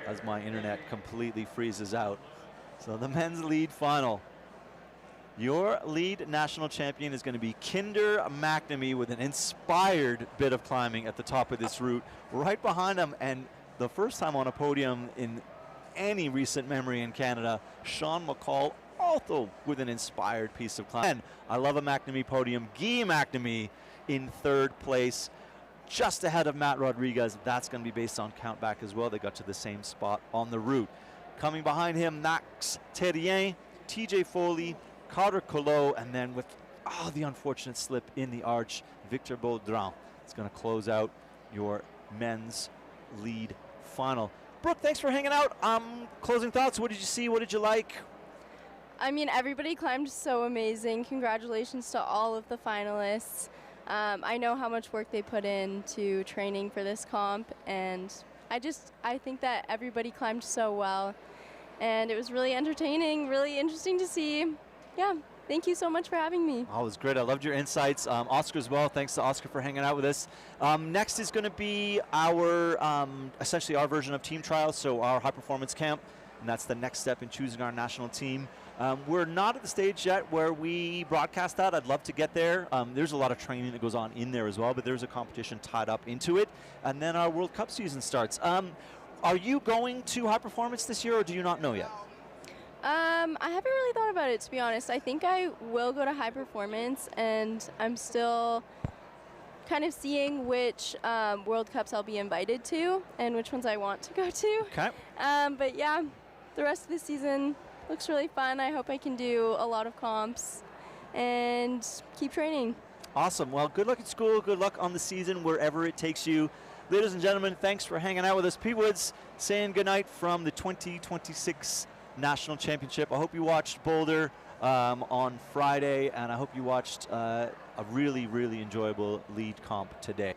as my internet completely freezes out. So the men's lead final. Your lead national champion is going to be Kinder McNamee with an inspired bit of climbing at the top of this route. Right behind him, and the first time on a podium in any recent memory in Canada, Sean McCall also with an inspired piece of climbing. And I love a McNamee podium. Guy McNamee in 3rd place, just ahead of Matt Rodriguez. That's going to be based on count back as well. They got to the same spot on the route. Coming behind him, Maxim Therien, TJ Foley, Colleaux, and then with the unfortunate slip in the arch, Victor Bodron. It's going to close out your men's lead final. Brooke, thanks for hanging out. Closing thoughts, what did you see? What did you like? I memean, everybody climbed so amazing. Congratulations to all of the finalists. I know how much work they put into training for this comp, and I think that everybody climbed so well, and it was really entertaining, really interesting to see. Yeah, thank you so much for having me. Oh, it was great. I loved your insights. Oscar as well. Thanks to Oscar for hanging out with us. Next is going to be our, essentially our version of team trials, so our high performance camp, and that's the next step in choosing our national team. We're not at the stage yet where we broadcast that. I'd love to get there. There's a lot of training that goes on in there as well, but there's a competition tied up into it. And then our World Cup season starts. Are you going to high performance this year, or do you not know yet? I haven't really thought about it, to be honest. I think I will go to high performance, and I'm still kind of seeing which World Cups I'll be invited to and which ones I want to go to. Okay. But yeah, the rest of the season looks really fun. I hope I can do a lot of comps and keep training. Awesome. Well, good luck at school. Good luck on the season, wherever it takes you. Ladies and gentlemen, thanks for hanging out with us. Pete Woods saying goodnight from the 2026 National Championship. I hope you watched Boulder on Friday, and I hope you watched a really, really enjoyable lead comp today.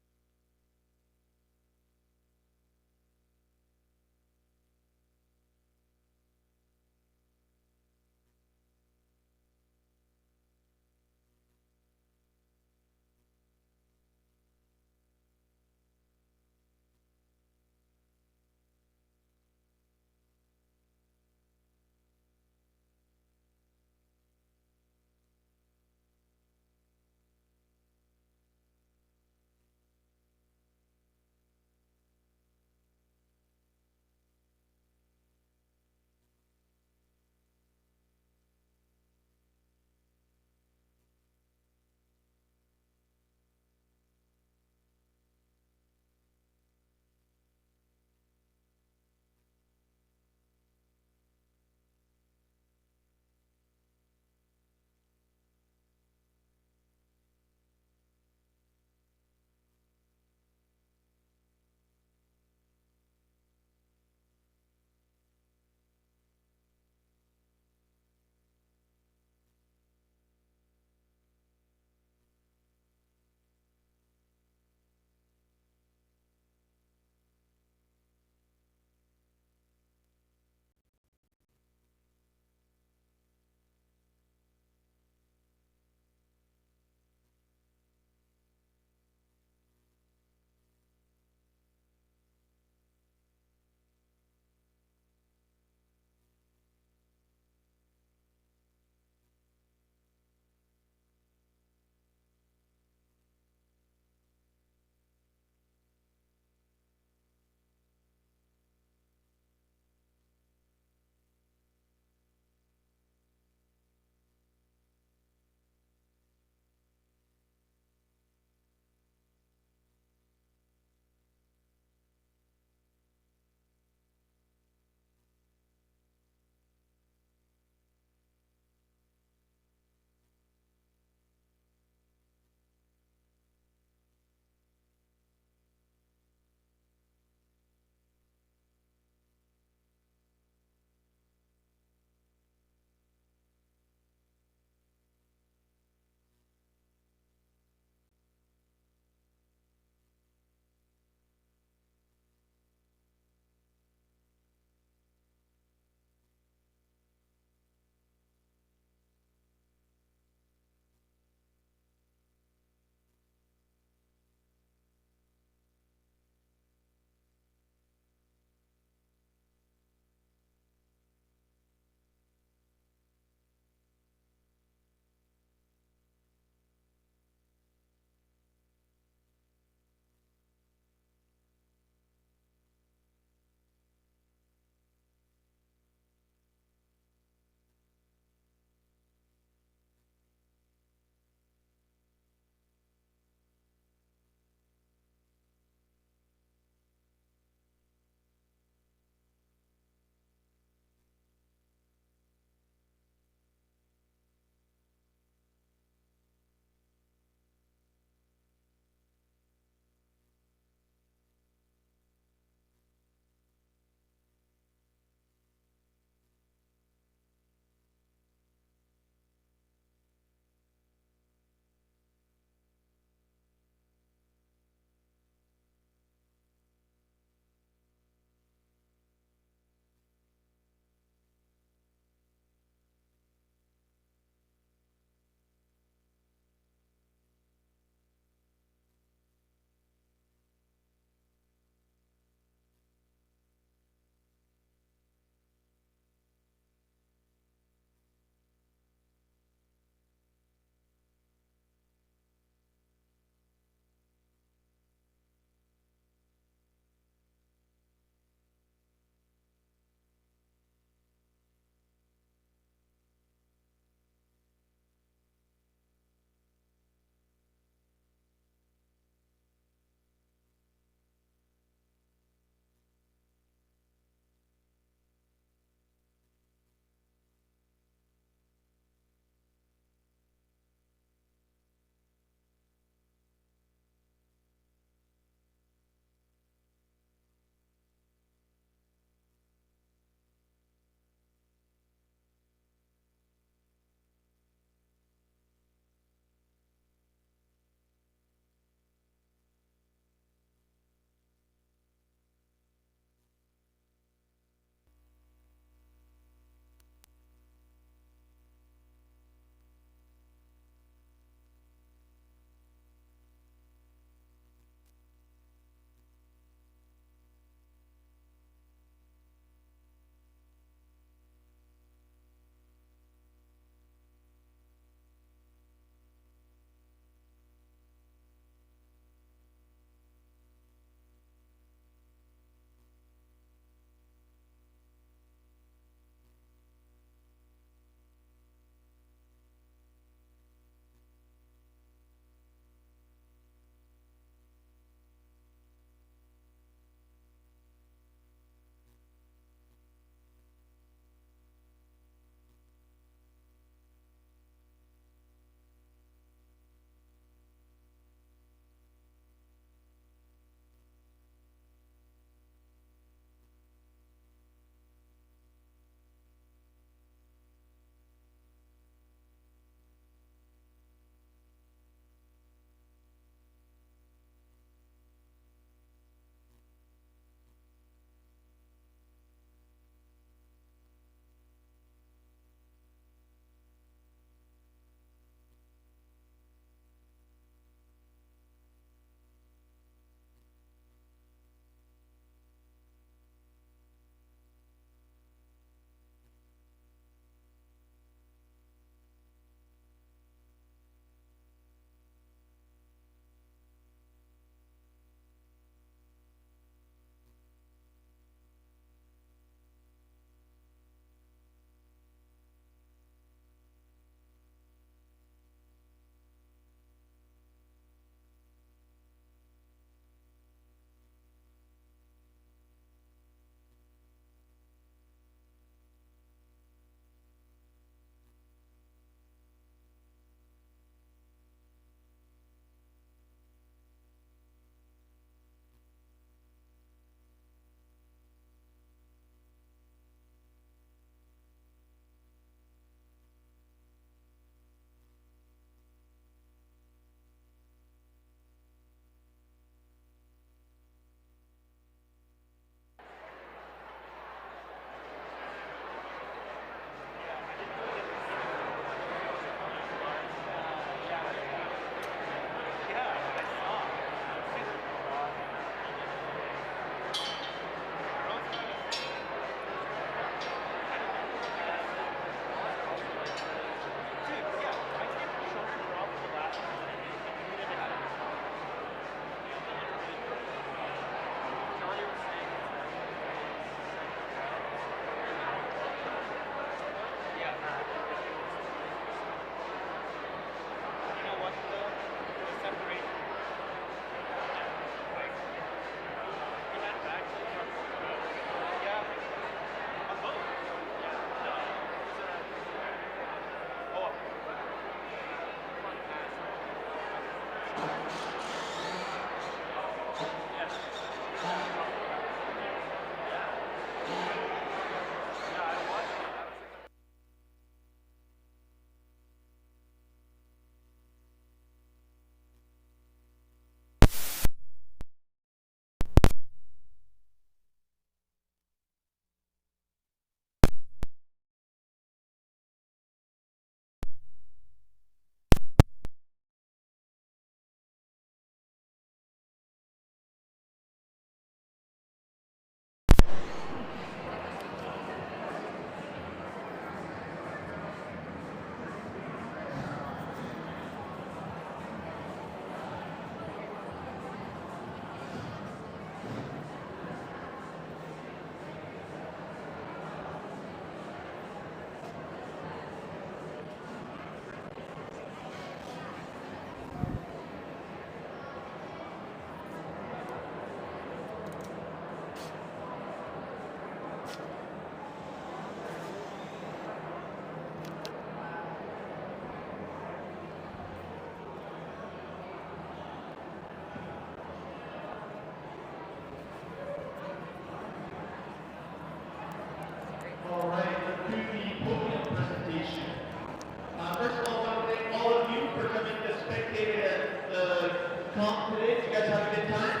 along today? Did you guys have a good time?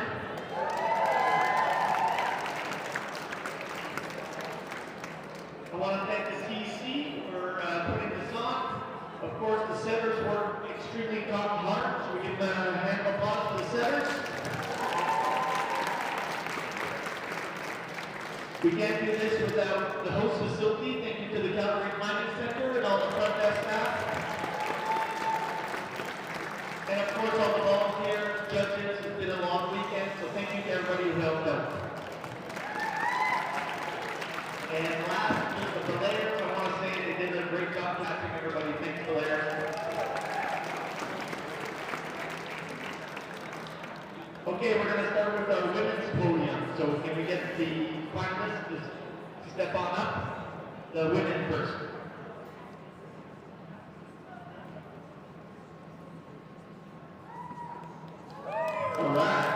I want to thank the CEC for putting this on. Of course, the setters worked extremely hard, so we give them a hand of applause for the setters. We can't do this without the host facility. Thank you to the Calgary Climate Center and all the front desk staff. And of course, all the volunteers, judges. It's been a long weekend, so thank you to everybody who helped out. And last, the players, I want to say they did a great job catching everybody. Thanks, players. Okay, we're going to start with our women's podium. So can we get the finalists to step on up? The women first. All right.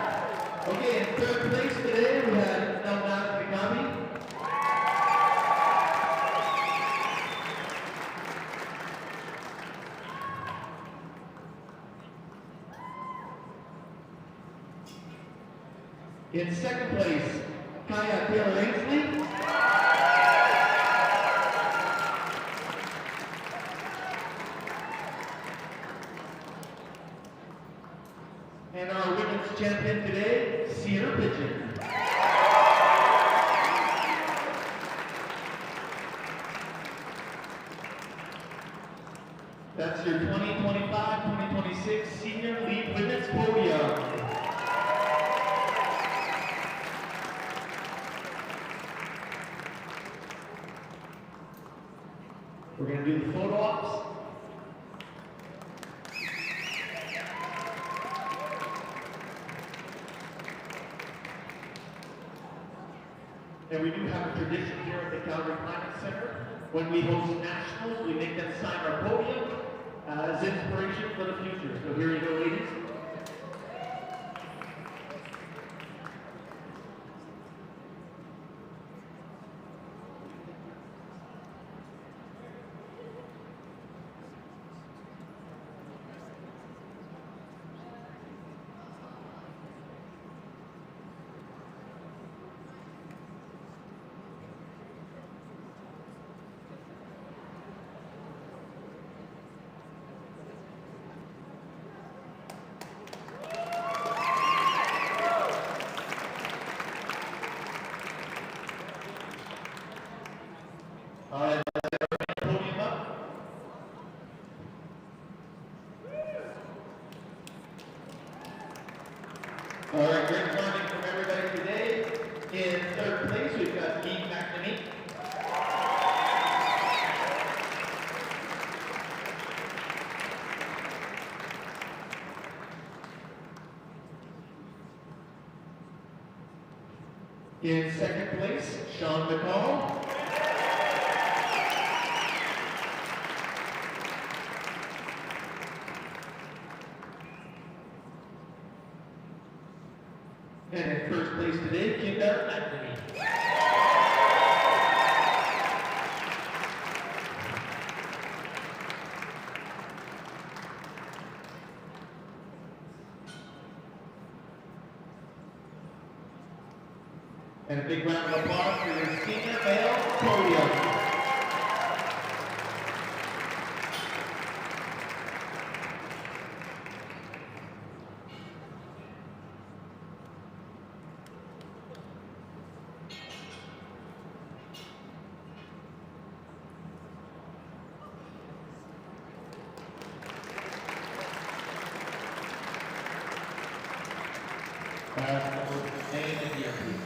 Okay, in third place today we had Elnaz Rakabi. In second place, Kaya Taylor-Ainsley. And our women's champion today, Cedar Pigeon. That's your 2025-2026 Senior League Women's Podium. We're going to do the photo ops. And we do have a tradition here at the Calgary Climate Center. When we host nationals, we make them sign our podium as inspiration for the future. So here you go, ladies. All right, podium up. All right, great climbing from everybody today. In third place, we've got McNamee. In second place, McCall. And in first place today, McNamee. And a big round of applause for your senior male podium. Name and year, please.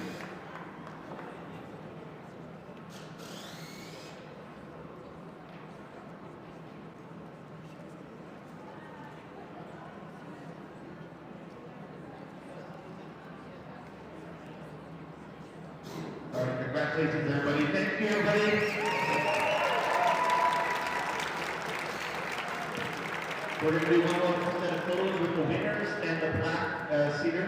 All right, congratulations, everybody. Thank you, everybody. We're going to do one more set of photos with the winners and the black cedar.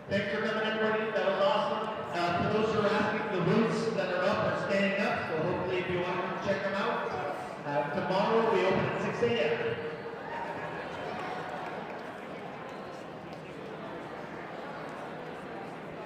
Thanks for coming, everybody. That was awesome. For those who are asking, the routes that are up are staying up, so hopefully if you want to check them out. Tomorrow we open at 6 a.m.